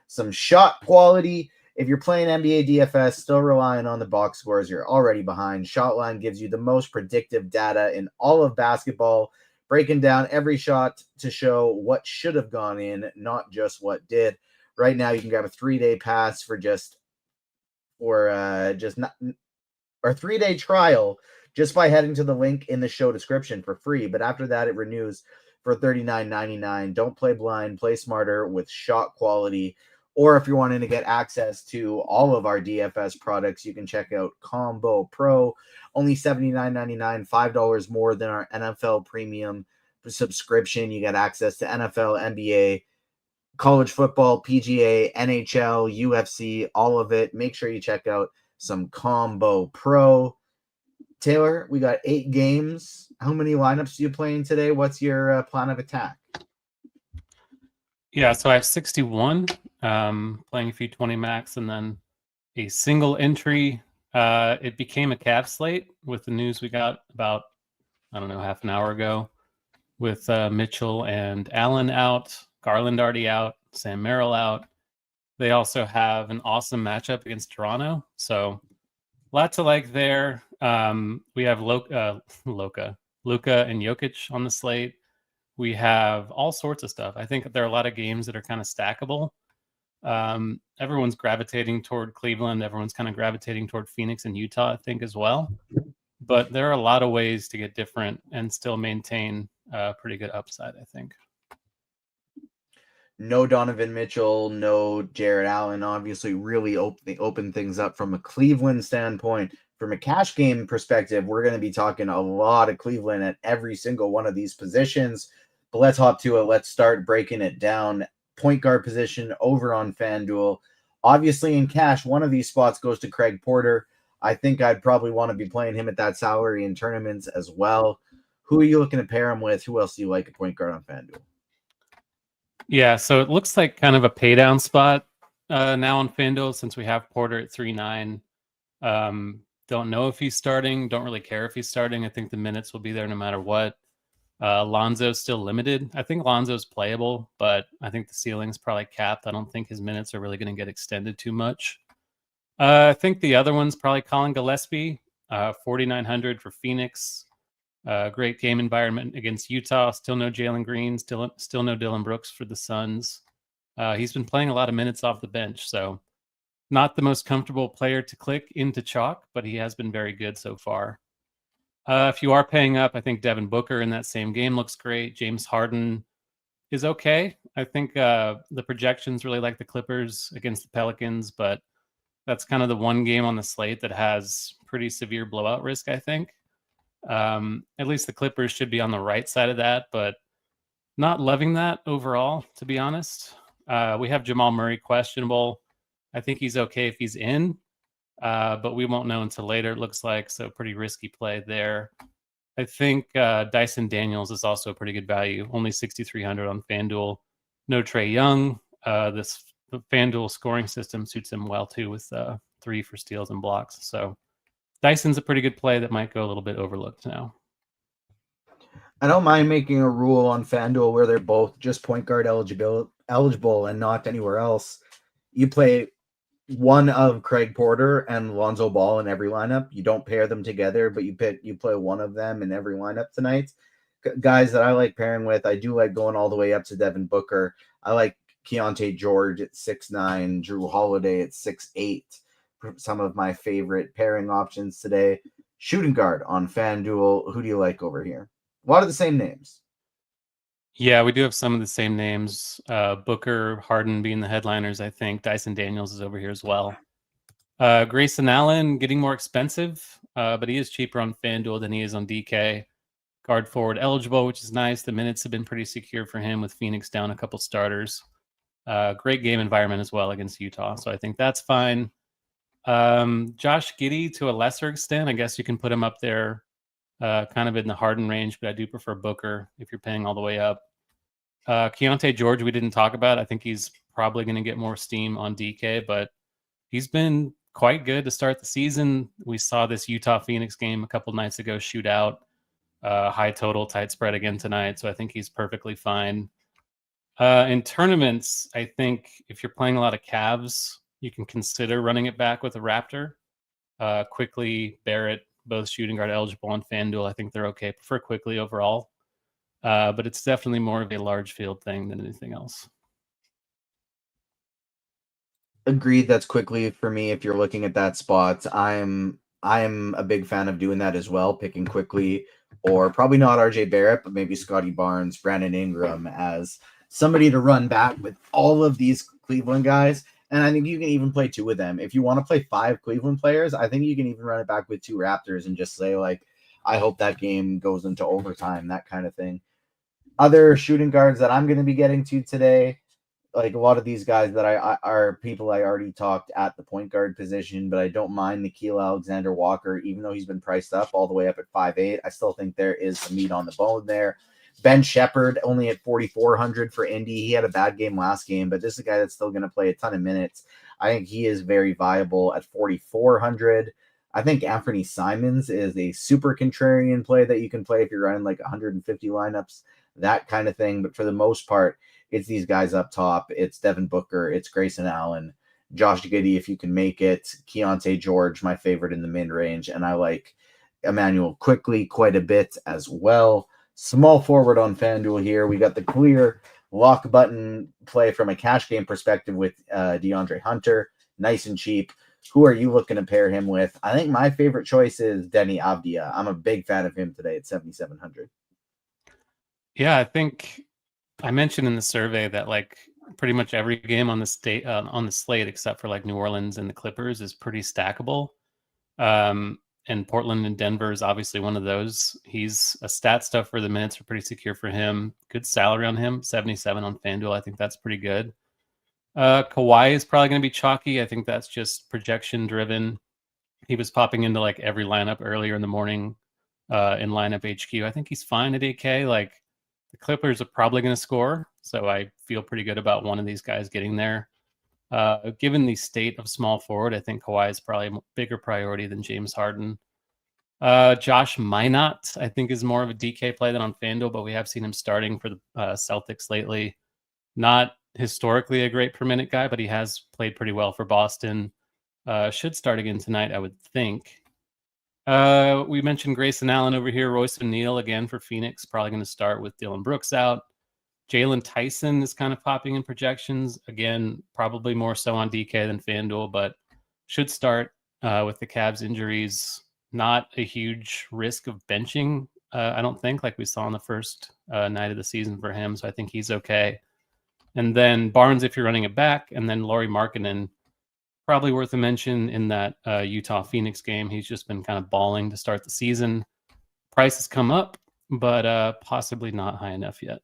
Some shot quality If you're playing NBA DFS, still relying on the box scores, you're already behind. Shotline gives you the most predictive data in all of basketball, breaking down every shot to show what should have gone in, not just what did. Right now, you can grab a 3-day pass for a 3-day trial just by heading to the link in the show description for free. But after that, it renews for $39.99. Don't play blind, play smarter with shot quality. Or if you're wanting to get access to all of our DFS products, you can check out Combo Pro, only $79.99, $5 more than our NFL Premium subscription. You get access to NFL, NBA, college football, PGA, NHL, UFC, all of it. Make sure you check out some Combo Pro. Taylor, we got 8 games. How many lineups are you playing today? What's your plan of attack? Yeah, so I have 61, playing a few 20 max, and then a single entry. It became a Cav slate with the news we got about, half an hour ago, with Mitchell and Allen out, Garland already out, Sam Merrill out. They also have an awesome matchup against Toronto, so lots to like there. We have Luka and Jokic on the slate. We have all sorts of stuff. I think there are a lot of games that are kind of stackable. Everyone's gravitating toward Cleveland. Everyone's kind of gravitating toward Phoenix and Utah, I think, as well. But there are a lot of ways to get different and still maintain a pretty good upside, I think. No Donovan Mitchell, no Jared Allen, obviously really open things up from a Cleveland standpoint. From a cash game perspective, we're going to be talking a lot of Cleveland at every single one of these positions. But let's hop to it. Let's start breaking it down. Point guard position over on FanDuel. Obviously in cash, one of these spots goes to Craig Porter. I think I'd probably want to be playing him at that salary in tournaments as well. Who are you looking to pair him with? Who else do you like at point guard on FanDuel? Yeah, so it looks like kind of a pay down spot now on FanDuel since we have Porter at 3.9. Don't know if he's starting. Don't really care if he's starting. I think the minutes will be there no matter what. Lonzo's still limited. I think Lonzo's playable, but I think the ceiling's probably capped. I don't think his minutes are really going to get extended too much. I think the other one's probably Colin Gillespie, 4,900 for Phoenix. Great game environment against Utah. Still no Jalen Green. Still no Dylan Brooks for the Suns. He's been playing a lot of minutes off the bench, so not the most comfortable player to click into chalk, but he has been very good so far. If you are paying up, I think Devin Booker in that same game looks great. James Harden is okay. I think the projections really like the Clippers against the Pelicans, but that's kind of the one game on the slate that has pretty severe blowout risk, I think. At least the Clippers should be on the right side of that, but not loving that overall, to be honest. We have Jamal Murray questionable. I think he's okay if he's in, but we won't know until later, it looks like, so pretty risky play there. I think Dyson Daniels is also a pretty good value, only 6,300 on FanDuel. No Trae Young. The FanDuel scoring system suits him well, too, with 3 for steals and blocks. So Dyson's a pretty good play that might go a little bit overlooked now. I don't mind making a rule on FanDuel where they're both just point guard eligible and not anywhere else. You play one of Craig Porter and Lonzo Ball in every lineup. You don't pair them together, but you play one of them in every lineup tonight. Guys that I like pairing with, I do like going all the way up to Devin Booker. I like Keontae George at 6'9", Drew Holiday at 6'8". Some of my favorite pairing options today. Shooting guard on FanDuel. Who do you like over here? A lot of the same names. Yeah, we do have some of the same names. Booker, Harden being the headliners, I think. Dyson Daniels is over here as well. Grayson Allen getting more expensive, but he is cheaper on FanDuel than he is on DK. Guard forward eligible, which is nice. The minutes have been pretty secure for him with Phoenix down a couple starters. Great game environment as well against Utah, so I think that's fine. Josh Giddey to a lesser extent. I guess you can put him up there kind of in the Harden range, but I do prefer Booker if you're paying all the way up. Keontae George, we didn't talk about. I think he's probably going to get more steam on DK, but he's been quite good to start the season. We saw this Utah-Phoenix game a couple nights ago shoot out. High total, tight spread again tonight, so I think he's perfectly fine. In tournaments, I think if you're playing a lot of Cavs, you can consider running it back with a Raptor. Quickly, Barrett, both shooting guard eligible on FanDuel. I think they're okay. Prefer Quickly overall. But it's definitely more of a large field thing than anything else. Agreed. That's Quickly for me. If you're looking at that spot, I'm a big fan of doing that as well, picking Quickly, or probably not RJ Barrett, but maybe Scotty Barnes, Brandon Ingram as somebody to run back with all of these Cleveland guys. And I think you can even play two of them. If you want to play 5 Cleveland players, I think you can even run it back with 2 Raptors and just say, like, I hope that game goes into overtime, that kind of thing. Other shooting guards that I'm going to be getting to today, like a lot of these guys that I are people I already talked at the point guard position, but I don't mind Nickeil Alexander-Walker, even though he's been priced up all the way up at 5'8". I still think there is some meat on the bone there. Ben Shepherd only at 4,400 for Indy. He had a bad game last game, but this is a guy that's still going to play a ton of minutes. I think he is very viable at 4,400. I think Anthony Simons is a super contrarian play that you can play if you're running like 150 lineups, that kind of thing. But for the most part, it's these guys up top. It's Devin Booker. It's Grayson Allen, Josh Giddey if you can make it, Keontae George, my favorite in the mid-range, and I like Emmanuel Quickly quite a bit as well. Small forward on FanDuel here. We got the clear lock button play from a cash game perspective with DeAndre Hunter. Nice and cheap. Who are you looking to pair him with? I think my favorite choice is Denny Avdia. I'm a big fan of him today at 7,700. Yeah, I think I mentioned in the survey that like pretty much every game on the slate except for like New Orleans and the Clippers is pretty stackable. And Portland and Denver is obviously one of those. He's a stat stuff for the minutes are pretty secure for him. Good salary on him, 77 on FanDuel. I think that's pretty good. Kawhi is probably going to be chalky. I think that's just projection driven. He was popping into like every lineup earlier in the morning in lineup HQ. I think he's fine at 8K. Like the Clippers are probably going to score, so I feel pretty good about one of these guys getting there. Given the state of small forward, I think Kawhi is probably a bigger priority than James Harden. Josh Minott, I think, is more of a DK play than on FanDuel, but we have seen him starting for the Celtics lately. Not historically a great per minute guy, but he has played pretty well for Boston. Should start again tonight, I would think. We mentioned Grayson Allen over here. Royce O'Neal again for Phoenix, probably going to start with Dylan Brooks out. Jalen Tyson is kind of popping in projections. Again, probably more so on DK than FanDuel, but should start with the Cavs injuries. Not a huge risk of benching, I don't think, like we saw on the first night of the season for him. So I think he's okay. And then Barnes, if you're running it back, and then Lauri Markkanen, probably worth a mention in that Utah-Phoenix game. He's just been kind of balling to start the season. Price has come up, but possibly not high enough yet.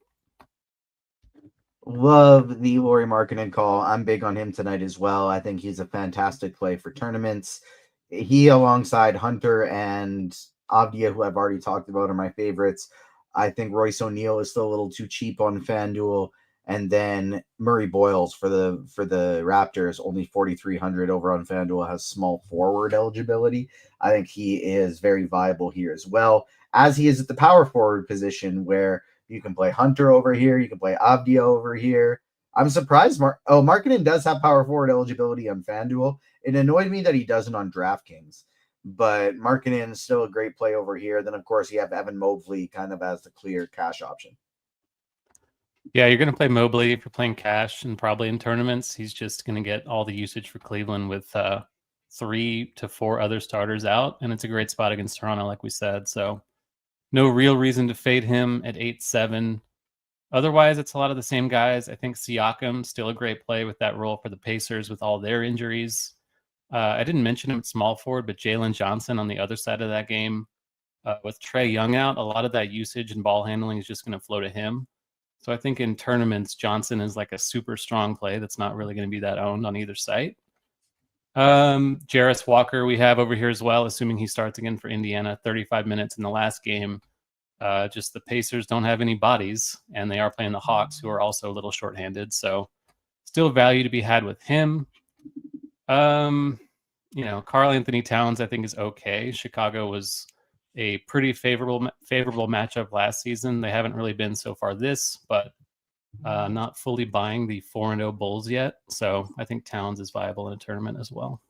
Love the Lauri Markkanen call. I'm big on him tonight as well. I think he's a fantastic play for tournaments. He, alongside Hunter and Avdia, who I've already talked about, are my favorites. I think Royce O'Neal is still a little too cheap on FanDuel. And then Murray Boyles for the Raptors, only 4,300 over on FanDuel, has small forward eligibility. I think he is very viable here as well, as he is at the power forward position where you can play Hunter over here. You can play Avdia over here. I'm surprised. Markkanen does have power forward eligibility on FanDuel. It annoyed me that he doesn't on DraftKings, but Markkanen is still a great play over here. Then, of course, you have Evan Mobley kind of as the clear cash option. Yeah, you're going to play Mobley if you're playing cash and probably in tournaments. He's just going to get all the usage for Cleveland with 3 to 4 other starters out, and it's a great spot against Toronto, like we said. So no real reason to fade him at 8-7. Otherwise, it's a lot of the same guys. I think Siakam, still a great play with that role for the Pacers with all their injuries. I didn't mention him at small forward, but Jalen Johnson on the other side of that game. With Trae Young out, a lot of that usage and ball handling is just going to flow to him. So I think in tournaments, Johnson is like a super strong play that's not really going to be that owned on either site. Jarris Walker we have over here as well, assuming he starts again for Indiana, 35 minutes in the last game. Just the Pacers don't have any bodies, and they are playing the Hawks, who are also a little shorthanded. So still value to be had with him. Karl Anthony Towns, I think, is okay. Chicago was a pretty favorable matchup last season. They haven't really been so far this, but Not fully buying the 4-0 Bulls yet, so I think Towns is viable in a tournament as well.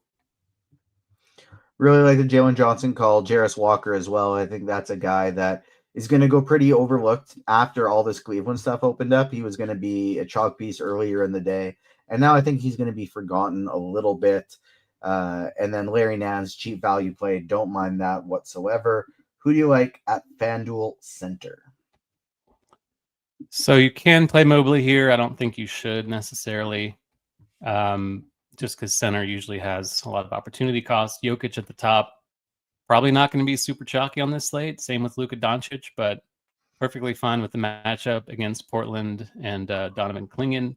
Really like the Jalen Johnson call, Jarris Walker as well. I think that's a guy that is going to go pretty overlooked after all this Cleveland stuff opened up. He was going to be a chalk piece earlier in the day, and now I think he's going to be forgotten a little bit. And then Larry Nance, cheap value play. Don't mind that whatsoever. Who do you like at FanDuel Center? So you can play Mobley here. I don't think you should necessarily, just because center usually has a lot of opportunity cost. Jokic at the top, probably not going to be super chalky on this slate. Same with Luka Doncic, but perfectly fine with the matchup against Portland and Donovan Clingan.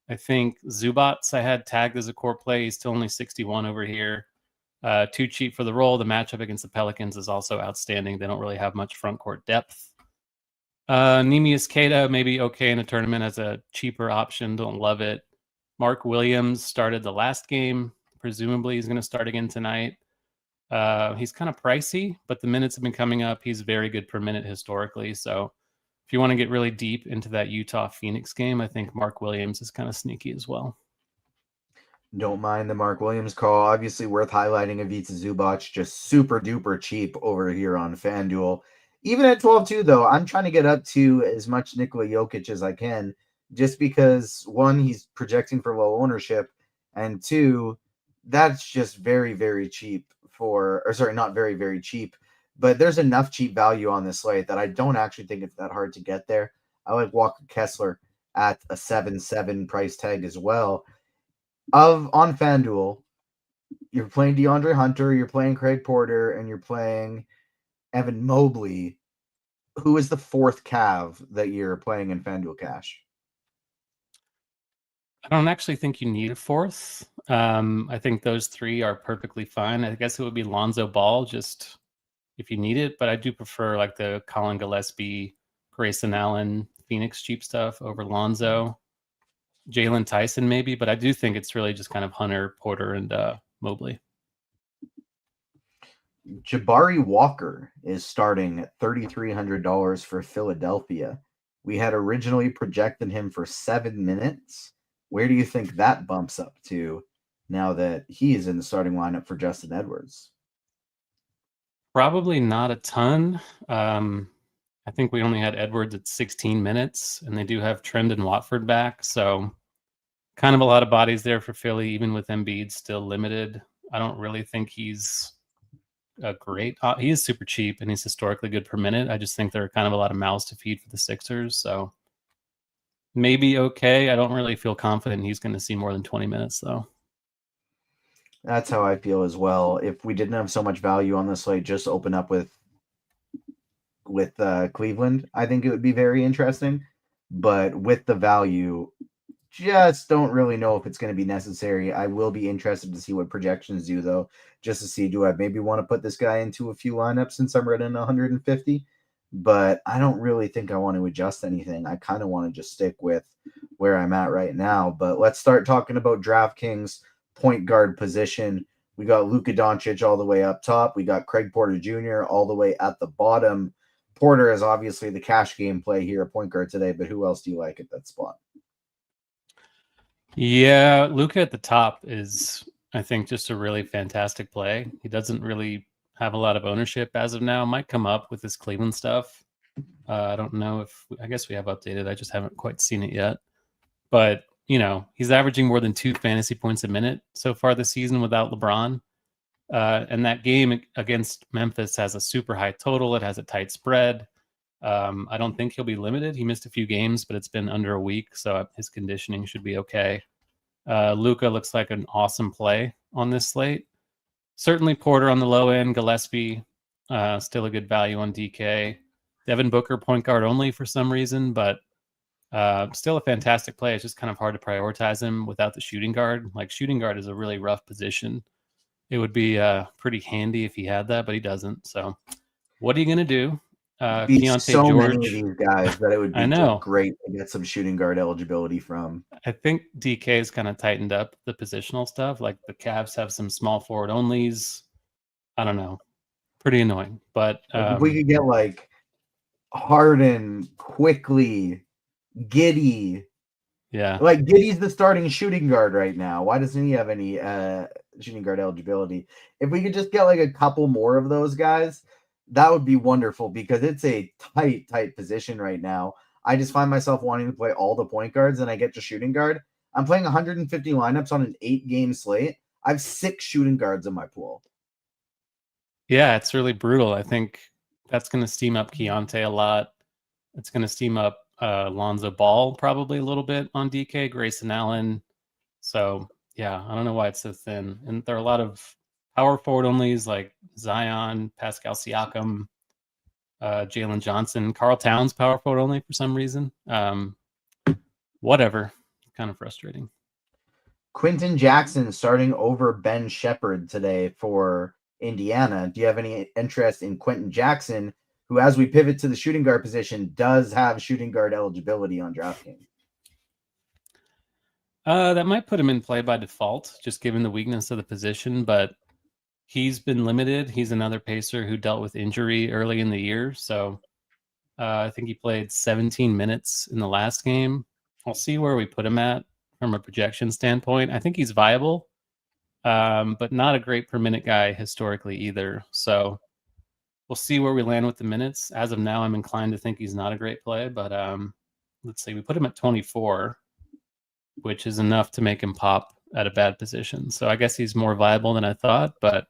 I think Zubats I had tagged as a core play. He's still only 61 over here. Too cheap for the role. The matchup against the Pelicans is also outstanding. They don't really have much front court depth. Neemias Queta maybe okay in a tournament as a cheaper option. Don't love it. Mark Williams started the last game. Presumably he's going to start again tonight. He's kind of pricey, but the minutes have been coming up. He's very good per minute historically. So if you want to get really deep into that Utah-Phoenix game, I think Mark Williams is kind of sneaky as well. Don't mind the Mark Williams call. Obviously worth highlighting Ivica Zubac, just super duper cheap over here on FanDuel. Even at 12-2, though, I'm trying to get up to as much Nikola Jokic as I can, just because, one, he's projecting for low ownership, and two, that's just very, very cheap not very, very cheap, but there's enough cheap value on this slate that I don't actually think it's that hard to get there. I like Walker Kessler at a 7-7 price tag as well. On FanDuel, you're playing DeAndre Hunter, you're playing Craig Porter, and you're playing Evan Mobley. Who is the fourth Cav that you're playing in FanDuel Cash? I don't actually think you need a fourth. I think those three are perfectly fine. I guess it would be Lonzo Ball just if you need it, but I do prefer like the Colin Gillespie, Grayson Allen, Phoenix cheap stuff over Lonzo. Jalen Tyson maybe, but I do think it's really just kind of Hunter, Porter, and Mobley. Jabari Walker is starting at $3,300 for Philadelphia. We had originally projected him for 7 minutes. Where do you think that bumps up to now that he is in the starting lineup for Justin Edwards? Probably not a ton. I think we only had Edwards at 16 minutes, and they do have Trend and Watford back. So kind of a lot of bodies there for Philly, even with Embiid still limited. I don't really think he's a great. He is super cheap, and he's historically good per minute. I just think there are kind of a lot of mouths to feed for the Sixers. So maybe okay. I don't really feel confident he's going to see more than 20 minutes, though. That's how I feel as well. If we didn't have so much value on this slate, just open up with Cleveland, I think it would be very interesting. But with the value, just don't really know if it's going to be necessary. I will be interested to see what projections do, though, just to see, do I maybe want to put this guy into a few lineups since I'm running 150? But I don't really think I want to adjust anything. I kind of want to just stick with where I'm at right now. But let's start talking about DraftKings point guard position. We got Luka Doncic all the way up top. We got Craig Porter Jr. all the way at the bottom. Porter is obviously the cash game play here at point guard today, but who else do you like at that spot? Yeah, Luka at the top is, I think, just a really fantastic play. He doesn't really have a lot of ownership as of now. Might come up with this Cleveland stuff. I don't know if, I guess we have updated. I just haven't quite seen it yet. But, you know, he's averaging more than 2 fantasy points a minute so far this season without LeBron. And that game against Memphis has a super high total. It has a tight spread. I don't think he'll be limited. He missed a few games, but it's been under a week, so his conditioning should be okay. Luka looks like an awesome play on this slate. Certainly Porter on the low end, Gillespie, still a good value on DK. Devin Booker, point guard only for some reason, but still a fantastic play. It's just kind of hard to prioritize him without the shooting guard. Like, shooting guard is a really rough position. It would be pretty handy if he had that, but he doesn't. So what are you going to do? Keontae so George. many of these guys that it would be great to get some shooting guard eligibility from. I think DK has kind of tightened up the positional stuff. Like, the Cavs have some small forward onlys. I don't know. Pretty annoying. But if we could get like Harden, quickly, Giddy. Yeah. Like Giddy's the starting shooting guard right now. Why doesn't he have any shooting guard eligibility? If we could just get like a couple more of those guys, that would be wonderful because it's a tight position right now. I just find myself wanting to play all the point guards and I get to shooting guard. I'm playing 150 lineups on an 8-game slate. I have 6 shooting guards in my pool. Yeah, it's really brutal. I think that's going to steam up Keontae a lot. It's going to steam up Lonzo Ball probably a little bit on DK, Grayson Allen. So, yeah, I don't know why it's so thin. And there are a lot of power forward onlys like Zion, Pascal Siakam, Jalen Johnson, Karl Towns, power forward only for some reason. Whatever. Kind of frustrating. Quentin Jackson starting over Ben Shepherd today for Indiana. Do you have any interest in Quentin Jackson, who, as we pivot to the shooting guard position, does have shooting guard eligibility on DraftKings? That might put him in play by default, just given the weakness of the position, but he's been limited. He's another pacer who dealt with injury early in the year. So I think he played 17 minutes in the last game. I'll see where we put him at from a projection standpoint. I think he's viable, but not a great per minute guy historically either. So we'll see where we land with the minutes. As of now, I'm inclined to think he's not a great play, but let's see. We put him at 24, which is enough to make him pop at a bad position. So I guess he's more viable than I thought, but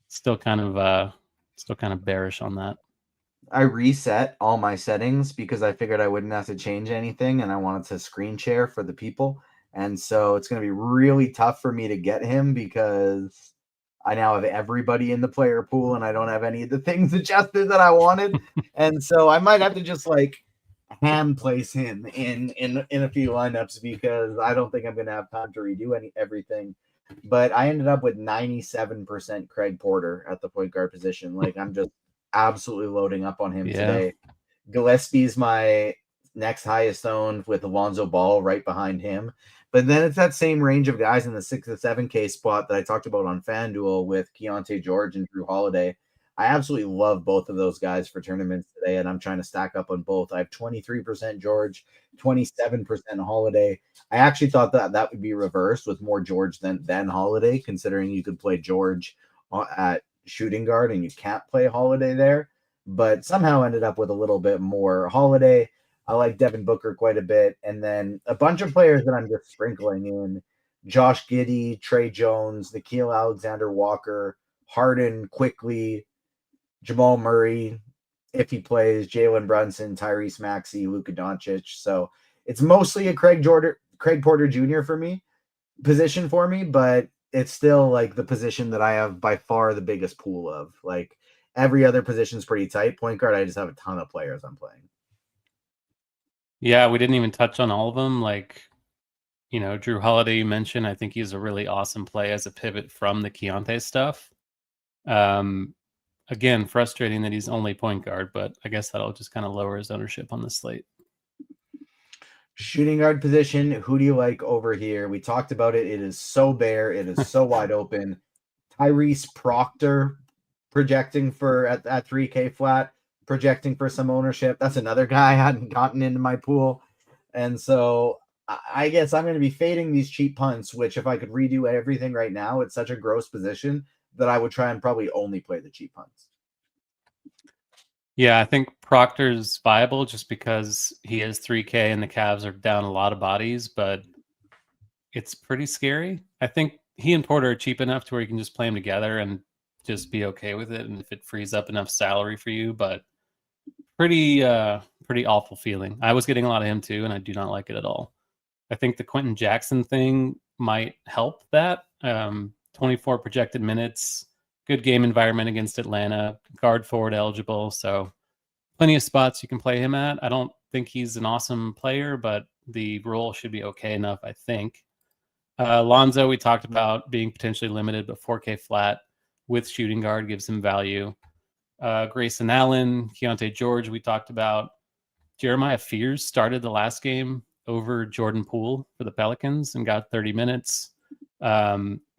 still kind of bearish on that. I reset all my settings because I figured I wouldn't have to change anything and I wanted to screen share for the people. And so it's going to be really tough for me to get him because I now have everybody in the player pool and I don't have any of the things adjusted that I wanted. And so I might have to just like hand place him in a few lineups because I don't think I'm going to have time to redo everything. But I ended up with 97% Craig Porter at the point guard position. Like I'm just absolutely loading up on him today. Gillespie's my next highest owned with Alonzo Ball right behind him. But then it's that same range of guys in the 6 to 7K spot that I talked about on FanDuel with Keontae George and Drew Holiday. I absolutely love both of those guys for tournaments today, and I'm trying to stack up on both. I have 23% George, 27% Holiday. I actually thought that would be reversed with more George than Holiday, considering you could play George at shooting guard and you can't play Holiday there. But somehow ended up with a little bit more Holiday. I like Devin Booker quite a bit. And then a bunch of players that I'm just sprinkling in. Josh Giddey, Trey Jones, Nickeil Alexander-Walker, Harden quickly, Jamal Murray, if he plays, Jalen Brunson, Tyrese Maxey, Luka Doncic. So it's mostly a Craig Porter Jr. position for me, but it's still like the position that I have by far the biggest pool of. Like every other position is pretty tight. Point guard, I just have a ton of players I'm playing. Yeah, we didn't even touch on all of them. Like, Drew Holiday, you mentioned, I think he's a really awesome play as a pivot from the Keontae stuff. Again, frustrating that he's only point guard, but I guess that'll just kind of lower his ownership on the slate. Shooting guard position, who do you like over here? We talked about it. It is so bare. It is so wide open. Tyrese Proctor projecting for at 3K flat, projecting for some ownership. That's another guy I hadn't gotten into my pool. And so I guess I'm going to be fading these cheap punts, which if I could redo everything right now, it's such a gross position that I would try and probably only play the cheap punts. Yeah, I think Proctor's viable just because he is 3K and the Cavs are down a lot of bodies, but it's pretty scary. I think he and Porter are cheap enough to where you can just play them together and just be okay with it. And if it frees up enough salary for you, but pretty awful feeling. I was getting a lot of him too, and I do not like it at all. I think the Quentin Jackson thing might help that. 24 projected minutes, good game environment against Atlanta, guard forward eligible. So plenty of spots you can play him at. I don't think he's an awesome player, but the role should be okay enough, I think. Lonzo, we talked about being potentially limited, but 4K flat with shooting guard gives him value. Grayson Allen, Keontae George, we talked about. Jeremiah Fears started the last game over Jordan Poole for the Pelicans and got 30 minutes.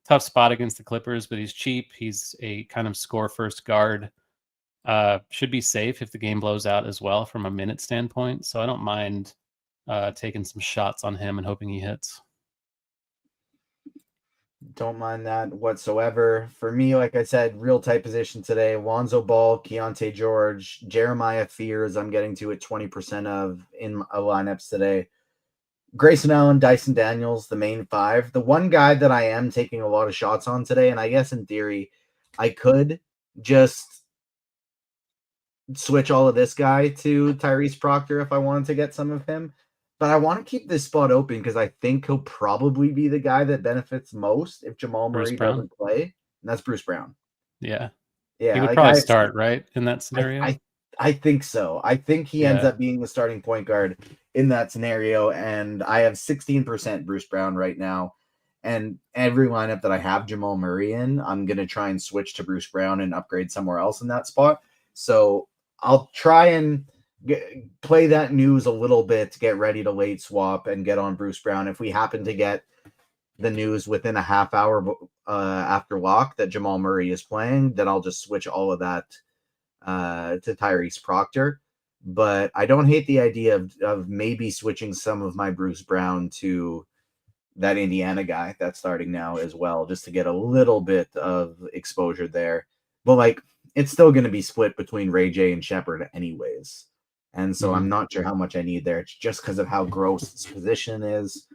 Tough spot against the Clippers, but he's cheap. He's a kind of score-first guard. Should be safe if the game blows out as well from a minute standpoint. So I don't mind taking some shots on him and hoping he hits. Don't mind that whatsoever. For me, like I said, real tight position today. Lonzo Ball, Keontae George, Jeremiah Fears, I'm getting to at 20% of in my lineups today. Grayson Allen, Dyson Daniels, the main five. The one guy that I am taking a lot of shots on today, and I guess in theory, I could just switch all of this guy to Tyrese Proctor if I wanted to get some of him. But I want to keep this spot open because I think he'll probably be the guy that benefits most if Jamal Murray doesn't play. And that's Bruce Brown. Yeah. Yeah. He would probably start, right? In that scenario? I think so. I think he ends up being the starting point guard in that scenario. And I have 16% Bruce Brown right now. And every lineup that I have Jamal Murray in, I'm going to try and switch to Bruce Brown and upgrade somewhere else in that spot. So I'll try and play that news a little bit to get ready to late swap and get on Bruce Brown. If we happen to get the news within a half hour after lock that Jamal Murray is playing, then I'll just switch all of that to Tyrese Proctor. But I don't hate the idea of maybe switching some of my Bruce Brown to that Indiana guy that's starting now as well, just to get a little bit of exposure there. But like, it's still going to be split between Ray J and Shepard anyways. And so I'm not sure how much I need there. It's just because of how gross this position is.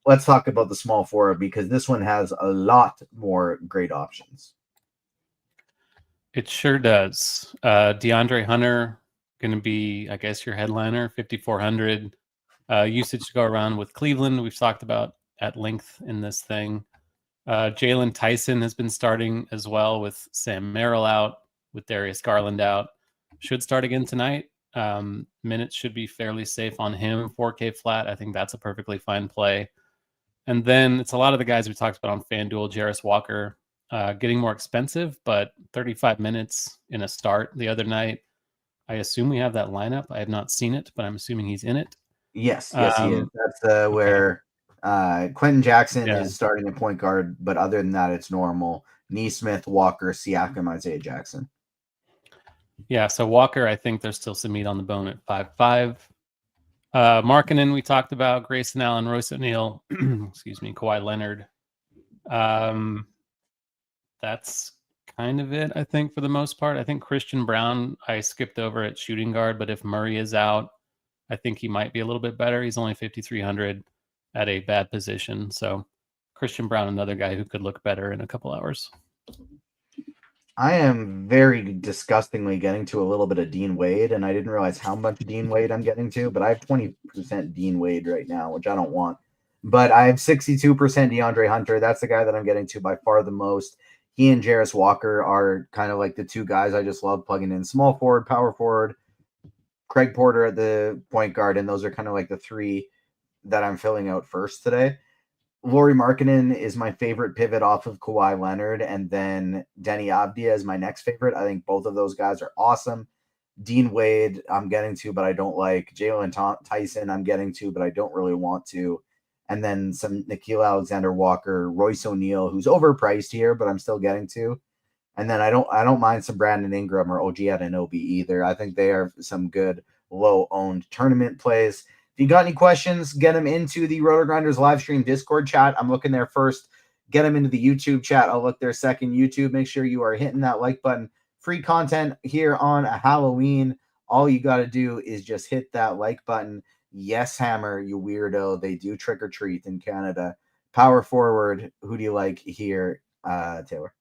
Let's talk about the small forward because this one has a lot more great options. It sure does. DeAndre Hunter going to be, I guess, your headliner, 5,400 usage to go around with Cleveland. We've talked about at length in this thing. Jalen Tyson has been starting as well with Sam Merrill out, with Darius Garland out. Should start again tonight. Minutes should be fairly safe on him. 4K flat. I think that's a perfectly fine play. And then it's a lot of the guys we talked about on FanDuel. Jarris Walker getting more expensive, but 35 minutes in a start the other night. I assume we have that lineup. I have not seen it, but I'm assuming he's in it. Yes, he is. That's where Quentin Jackson is starting at point guard, but other than that, it's normal. Neesmith, Walker, Siakam, Isaiah Jackson. Yeah, so Walker, I think there's still some meat on the bone at 5'5". Markkanen, we talked about. Grayson Allen, Royce O'Neal, excuse me, Kawhi Leonard. That's kind of it, I think, for the most part. I think Christian Brown, I skipped over at shooting guard, but if Murray is out, I think he might be a little bit better. He's only 5,300 at a bad position. So Christian Brown, another guy who could look better in a couple hours. I am very disgustingly getting to a little bit of Dean Wade, and I didn't realize how much Dean Wade I'm getting to, but I have 20% Dean Wade right now, which I don't want. But I have 62% DeAndre Hunter. That's the guy that I'm getting to by far the most. He and Jarris Walker are kind of like the two guys I just love plugging in. Small forward, power forward, Craig Porter at the point guard, and those are kind of like the three that I'm filling out first today. Lauri Markkanen is my favorite pivot off of Kawhi Leonard, and then Denny Avdia is my next favorite. I think both of those guys are awesome. Dean Wade, I'm getting to, but I don't like. Jalen Tyson, I'm getting to, but I don't really want to. And then some Nickeil Alexander-Walker, Royce O'Neal, who's overpriced here, but I'm still getting to. And then I don't mind some Brandon Ingram or OG Anunoby either. I think they are some good low-owned tournament plays. If you got any questions, get them into the RotoGrinders live stream Discord chat. I'm looking there first. Get them into the YouTube chat. I'll look there second. YouTube, make sure you are hitting that like button. Free content here on a Halloween. All you got to do is just hit that like button. Yes, Hammer, you weirdo. They do trick or treat in Canada. Power forward. Who do you like here, Taylor?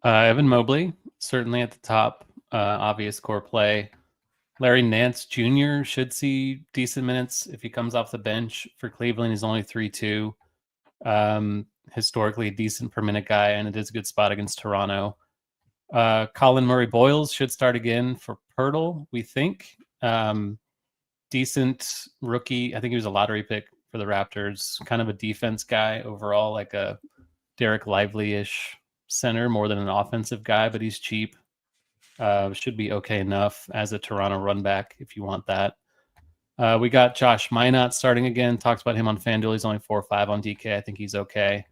Evan Mobley, certainly at the top. Obvious core play. Larry Nance Jr. should see decent minutes if he comes off the bench. For Cleveland, he's only 3.2. Historically a decent per minute guy, and it is a good spot against Toronto. Colin Murray-Boyles should start again for Pirtle, we think. Decent rookie. I think he was a lottery pick for the Raptors. Kind of a defense guy overall, like a Derek Lively-ish center more than an offensive guy, but he's cheap. Should be okay enough as a Toronto run back if you want that. We got Josh Minot starting again. Talked about him on FanDuel. He's only 4.5 on DK. I think he's okay.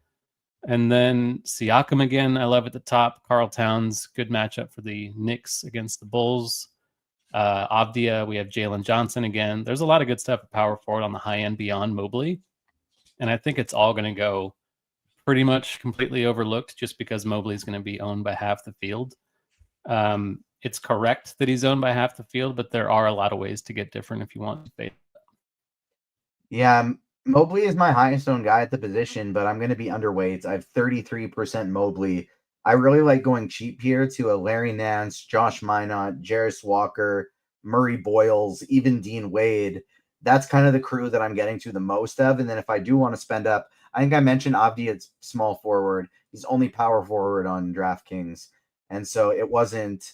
And then Siakam again. I love at the top. Karl Towns, good matchup for the Knicks against the Bulls. Avdia, we have Jalen Johnson again. There's a lot of good stuff at power forward on the high end beyond Mobley. And I think it's all going to go pretty much completely overlooked just because Mobley is going to be owned by half the field. It's correct that he's owned by half the field, but there are a lot of ways to get different if you want to fade. Yeah, Mobley is my highest owned guy at the position, but I'm going to be underweight. I have 33% Mobley. I really like going cheap here to a Larry Nance, Josh Minot, Jarris Walker, Murray Boyles, even Dean Wade. That's kind of the crew that I'm getting to the most of. And then if I do want to spend up, I think I mentioned Avdiya's small forward. He's only power forward on DraftKings. And so it wasn't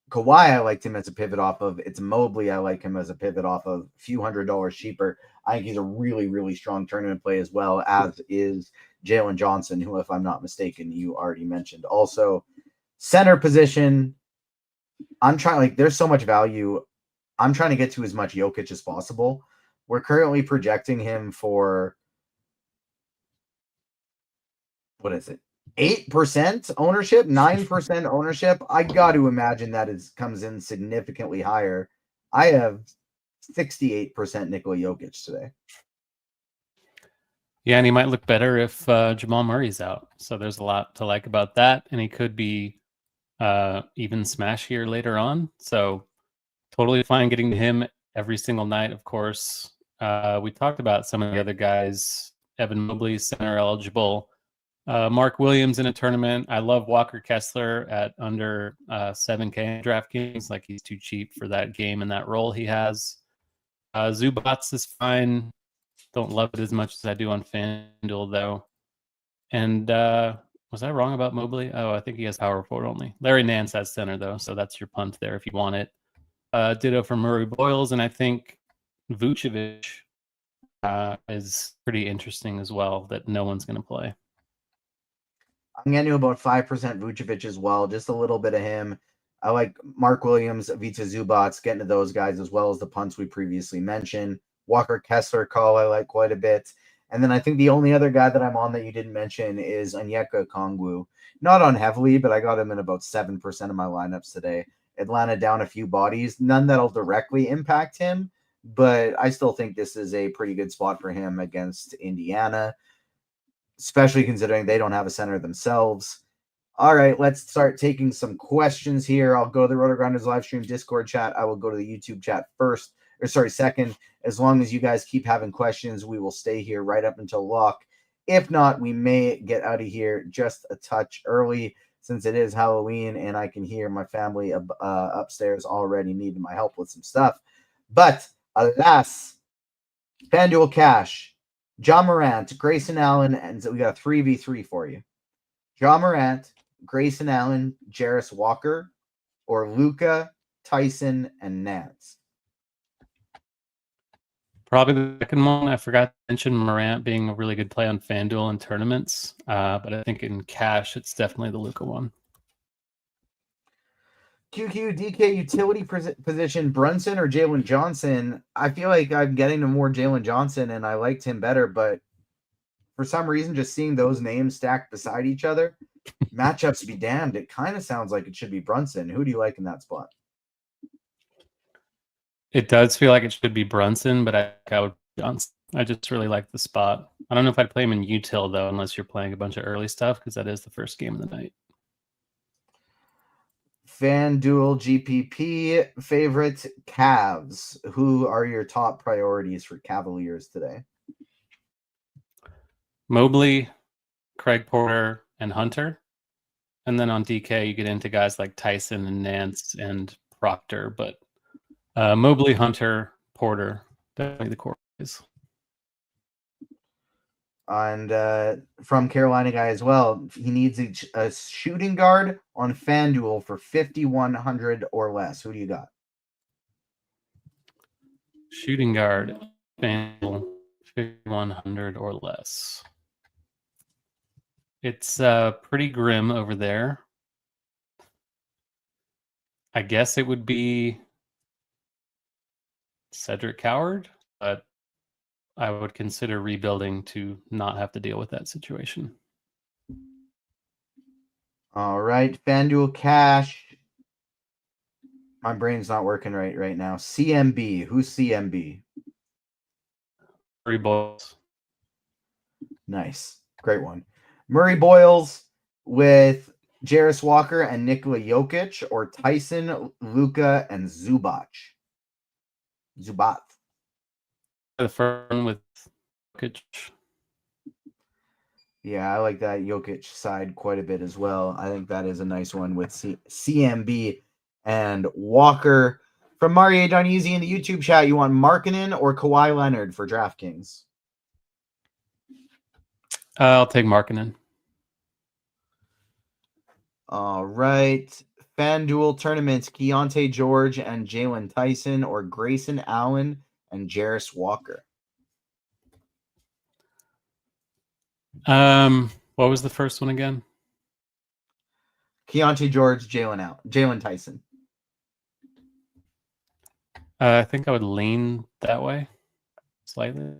Kawhi I liked him as a pivot off of. It's Mobley I like him as a pivot off of, a few $100s cheaper. I think he's a really, really strong tournament play as well, as is Jalen Johnson, who, if I'm not mistaken, you already mentioned. Also, center position, I'm trying, like, there's so much value. I'm trying to get to as much Jokic as possible. We're currently projecting him for, what is it? 8% ownership, 9% ownership. I got to imagine that comes in significantly higher. I have 68% Nikola Jokic today. Yeah, and he might look better if Jamal Murray's out. So there's a lot to like about that. And he could be even smashier later on. So totally fine getting to him every single night, of course. We talked about some of the other guys. Evan Mobley, center eligible. Mark Williams in a tournament. I love Walker Kessler at under 7K in DraftKings. Like, he's too cheap for that game and that role he has. Zubats is fine. Don't love it as much as I do on FanDuel, though. And was I wrong about Mobley? Oh, I think he has power forward only. Larry Nance has center, though, so that's your punt there if you want it. Ditto for Murray Boyles, and I think Vucevic is pretty interesting as well, that no one's going to play. I'm getting to about 5% Vucevic as well, just a little bit of him. I like Mark Williams, Vita Zubats, getting to those guys as well as the punts we previously mentioned. Walker Kessler call I like quite a bit. And then I think the only other guy that I'm on that you didn't mention is Onyeka Okongwu. Not on heavily, but I got him in about 7% of my lineups today. Atlanta down a few bodies. None that'll directly impact him, but I still think this is a pretty good spot for him against Indiana, especially considering they don't have a center themselves. All right, let's start taking some questions here. I'll go to the RotoGrinders live stream Discord chat. I will go to the YouTube chat second. As long as you guys keep having questions, we will stay here right up until lock. If not, we may get out of here just a touch early since it is Halloween and I can hear my family upstairs already needing my help with some stuff. But alas, FanDuel Cash, John Morant, Grayson Allen, and we got a 3v3 for you. John Morant, Grayson Allen, Jarris Walker, or Luka, Tyson, and Nance. Probably the second one. I forgot to mention Morant being a really good play on FanDuel and tournaments, but I think in cash, it's definitely the Luka one. QQ, DK, utility position, Brunson or Jalen Johnson? I feel like I'm getting to more Jalen Johnson, and I liked him better, but for some reason, just seeing those names stacked beside each other, matchups be damned. It kind of sounds like it should be Brunson. Who do you like in that spot? It does feel like it should be Brunson, but I would Johnson. I just really like the spot. I don't know if I'd play him in util, though, unless you're playing a bunch of early stuff, because that is the first game of the night. FanDuel GPP favorite Cavs. Who are your top priorities for Cavaliers today? Mobley, Craig Porter, and Hunter. And then on DK, you get into guys like Tyson and Nance and Proctor, but Mobley, Hunter, Porter, definitely the core guys. And from Carolina guy as well, he needs a shooting guard on FanDuel for 5,100 or less. Who do you got? Shooting guard, FanDuel, 5,100 or less. It's pretty grim over there. I guess it would be Cedric Coward, but I would consider rebuilding to not have to deal with that situation. All right, FanDuel Cash. My brain's not working right now. CMB. Who's CMB? Three balls. Nice. Great one. Murray Boyles with Jarris Walker and Nikola Jokic, or Tyson, Luka, and Zubac. The first one with Jokic. Yeah, I like that Jokic side quite a bit as well. I think that is a nice one with CMB and Walker. From Mario Donese in the YouTube chat, you want Markkanen or Kawhi Leonard for DraftKings? I'll take Markkanen. All right. FanDuel tournaments, Keontae George and Jalen Tyson, or Grayson Allen and Jarris Walker? What was the first one again? Keontae George, Jalen Tyson. I think I would lean that way slightly.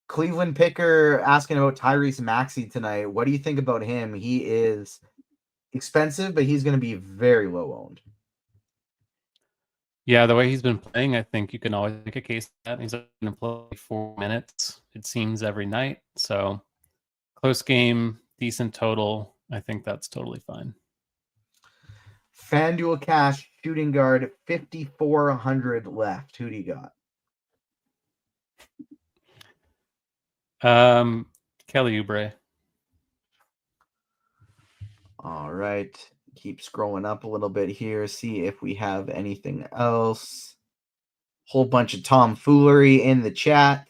Cleveland Picker asking about Tyrese Maxey tonight. What do you think about him? He is expensive, but he's going to be very low owned. Yeah, the way he's been playing, I think you can always make a case that he's going to play 4 minutes, it seems, every night. So close game, decent total. I think that's totally fine. FanDuel cash shooting guard, 5,400 left. Who do you got? Kelly Oubre. All right. Keep scrolling up a little bit here. See if we have anything else. Whole bunch of tomfoolery in the chat.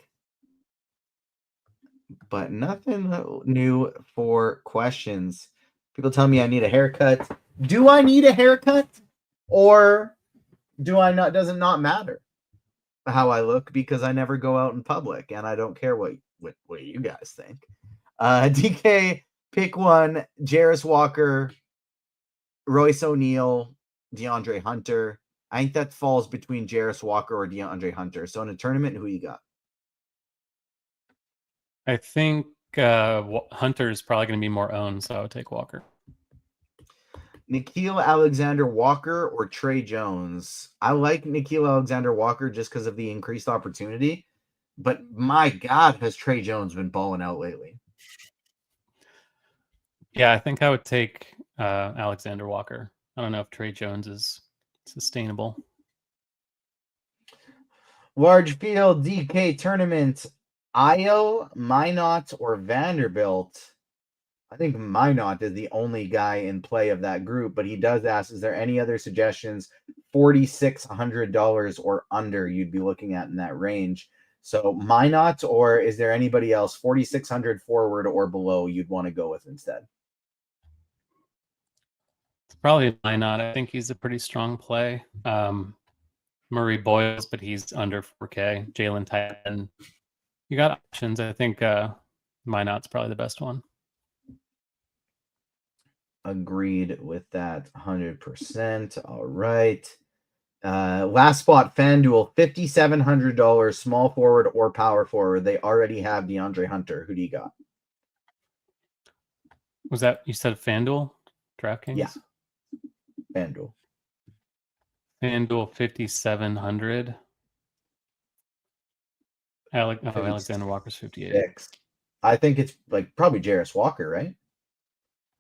But nothing new for questions. People tell me I need a haircut. Do I need a haircut? Or do I not? Does it not matter how I look, because I never go out in public and I don't care what you guys think. DK, pick one. Jarris Walker, Royce O'Neal, DeAndre Hunter. I think that falls between Jarris Walker or DeAndre Hunter. So in a tournament, who you got? I think Hunter is probably going to be more owned, so I would take Walker. Nickeil Alexander-Walker or Trey Jones? I like Nickeil Alexander-Walker just because of the increased opportunity. But my God, has Trey Jones been balling out lately? Yeah, I think I would take Alexander Walker. I don't know if Trey Jones is sustainable. Large field DK tournament. Io, Minot, or Vanderbilt? I think Minot is the only guy in play of that group, but he does ask, is there any other suggestions, $4,600 or under, you'd be looking at in that range? So Minot, or is there anybody else, 4,600 forward or below, you'd want to go with instead? It's probably Minot. I think he's a pretty strong play. Murray Boyles, but he's under 4K. Jalen Tyson. You got options. I think Minot's probably the best one. Agreed with that 100%. All right. Last spot, FanDuel, $5,700, small forward or power forward. They already have DeAndre Hunter. Who do you got? Was that, you said FanDuel? DraftKings? Yeah. FanDuel. FanDuel 5,700. Alexander Walker's 58. I think it's like probably Jarris Walker, right?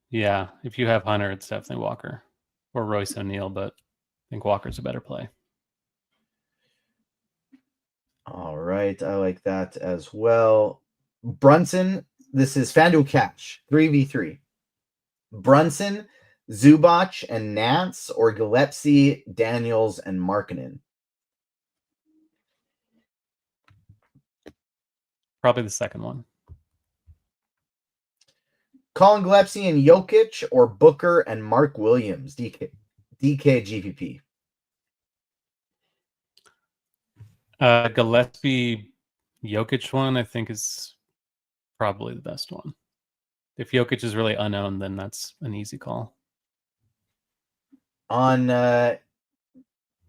Yeah, if you have Hunter, it's definitely Walker or Royce O'Neal, but I think Walker's a better play. All right, I like that as well. Brunson, this is FanDuel Cash, 3v3. Brunson, Zubac, and Nance, or Gillespie, Daniels, and Markkanen? Probably the second one. Colin Gillespie and Jokic, or Booker and Mark Williams? DK GPP. Gillespie Jokic one, I think, is probably the best one. If Jokic is really unowned, then that's an easy call. On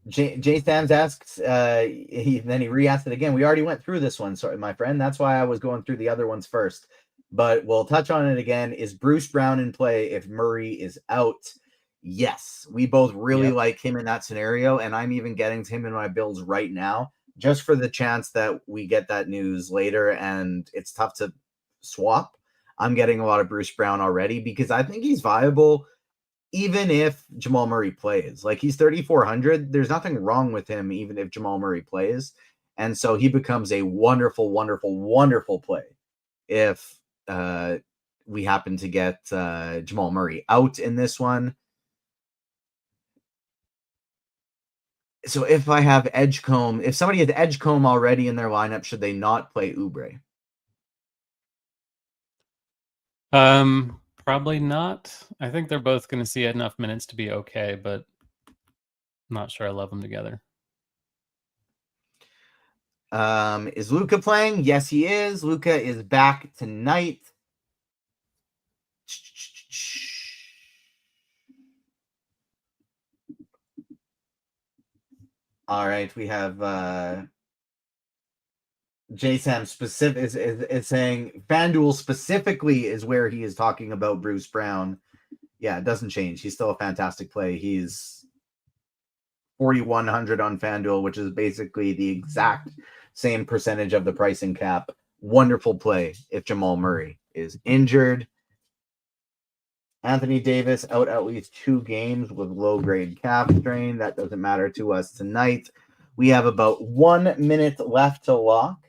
Jay Sams asks, then he re-asked it again. We already went through this one, sorry, my friend. That's why I was going through the other ones first. But we'll touch on it again. Is Bruce Brown in play if Murray is out? Yes, we both really like him in that scenario, and I'm even getting him in my builds right now just for the chance that we get that news later and it's tough to swap. I'm getting a lot of Bruce Brown already because I think he's viable even if Jamal Murray plays. Like, he's 3,400. There's nothing wrong with him even if Jamal Murray plays. And so he becomes a wonderful, wonderful, wonderful play if we happen to get Jamal Murray out in this one. So if I have Edgecombe, if somebody has Edgecombe already in their lineup, should they not play Oubre? Probably not. I think they're both going to see enough minutes to be okay, but I'm not sure I love them together. Is Luka playing? Yes, he is. Luka is back tonight. All right, we have JSam specific is saying FanDuel specifically is where he is talking about Bruce Brown. Yeah, it doesn't change. He's still a fantastic play. He's 4,100 on FanDuel, which is basically the exact same percentage of the pricing cap. Wonderful play if Jamal Murray is injured. Anthony Davis out at least 2 games with low-grade calf strain. That doesn't matter to us tonight. We have about 1 minute left to lock.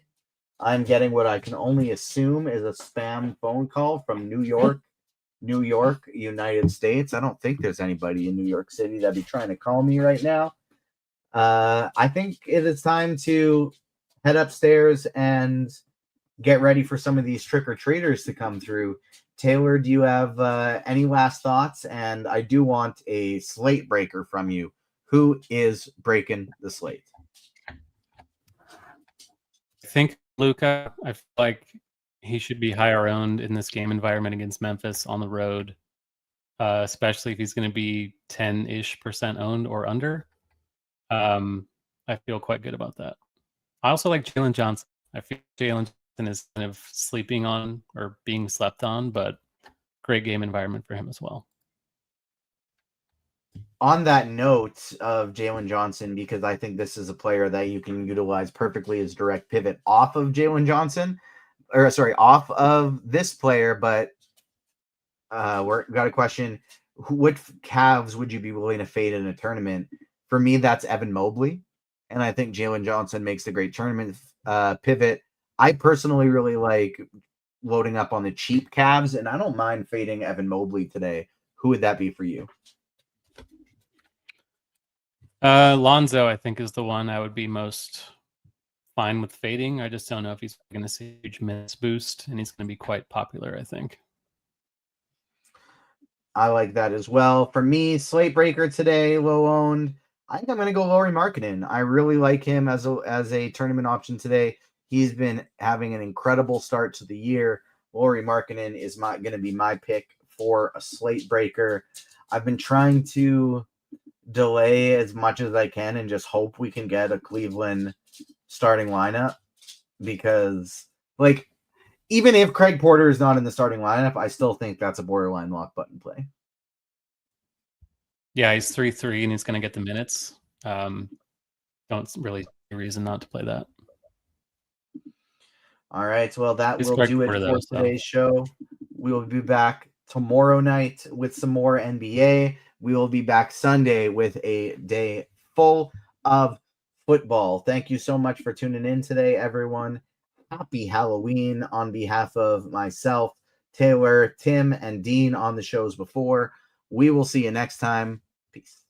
I'm getting what I can only assume is a spam phone call from New York, United States. I don't think there's anybody in New York City that'd be trying to call me right now. I think it is time to head upstairs and get ready for some of these trick-or-treaters to come through. Taylor, do you have any last thoughts? And I do want a slate breaker from you. Who is breaking the slate? I think Luka. I feel like he should be higher owned in this game environment against Memphis on the road, especially if he's going to be 10-ish% owned or under. I feel quite good about that. I also like Jalen Johnson. I feel Jalen Johnson is kind of sleeping on or being slept on, but great game environment for him as well. On that note of Jalen Johnson, because I think this is a player that you can utilize perfectly as direct pivot off of Jalen Johnson, off of this player, but we've got a question. What Cavs would you be willing to fade in a tournament? For me, that's Evan Mobley, and I think Jalen Johnson makes the great tournament pivot. I personally really like loading up on the cheap Cavs, and I don't mind fading Evan Mobley today. Who would that be for you? Lonzo, I think, is the one I would be most fine with fading. I just don't know if he's going to see a huge minutes boost, and he's going to be quite popular, I think. I like that as well. For me, slate breaker today, low owned. I think I'm going to go Lauri Markkanen. I really like him as a tournament option today. He's been having an incredible start to the year. Lauri Markkanen is going to be my pick for a slate breaker. I've been trying to delay as much as I can and just hope we can get a Cleveland starting lineup because, like, even if Craig Porter is not in the starting lineup, I still think that's a borderline lock button play. Yeah, he's 3-3 and he's going to get the minutes. Don't really see a reason not to play that. All right, well, that He's will do it Porter, for today's show. We will be back tomorrow night with some more NBA. We will be back Sunday with a day full of football. Thank you so much for tuning in today, everyone. Happy Halloween on behalf of myself, Taylor, Tim, and Dean on the shows before. We will see you next time. Peace.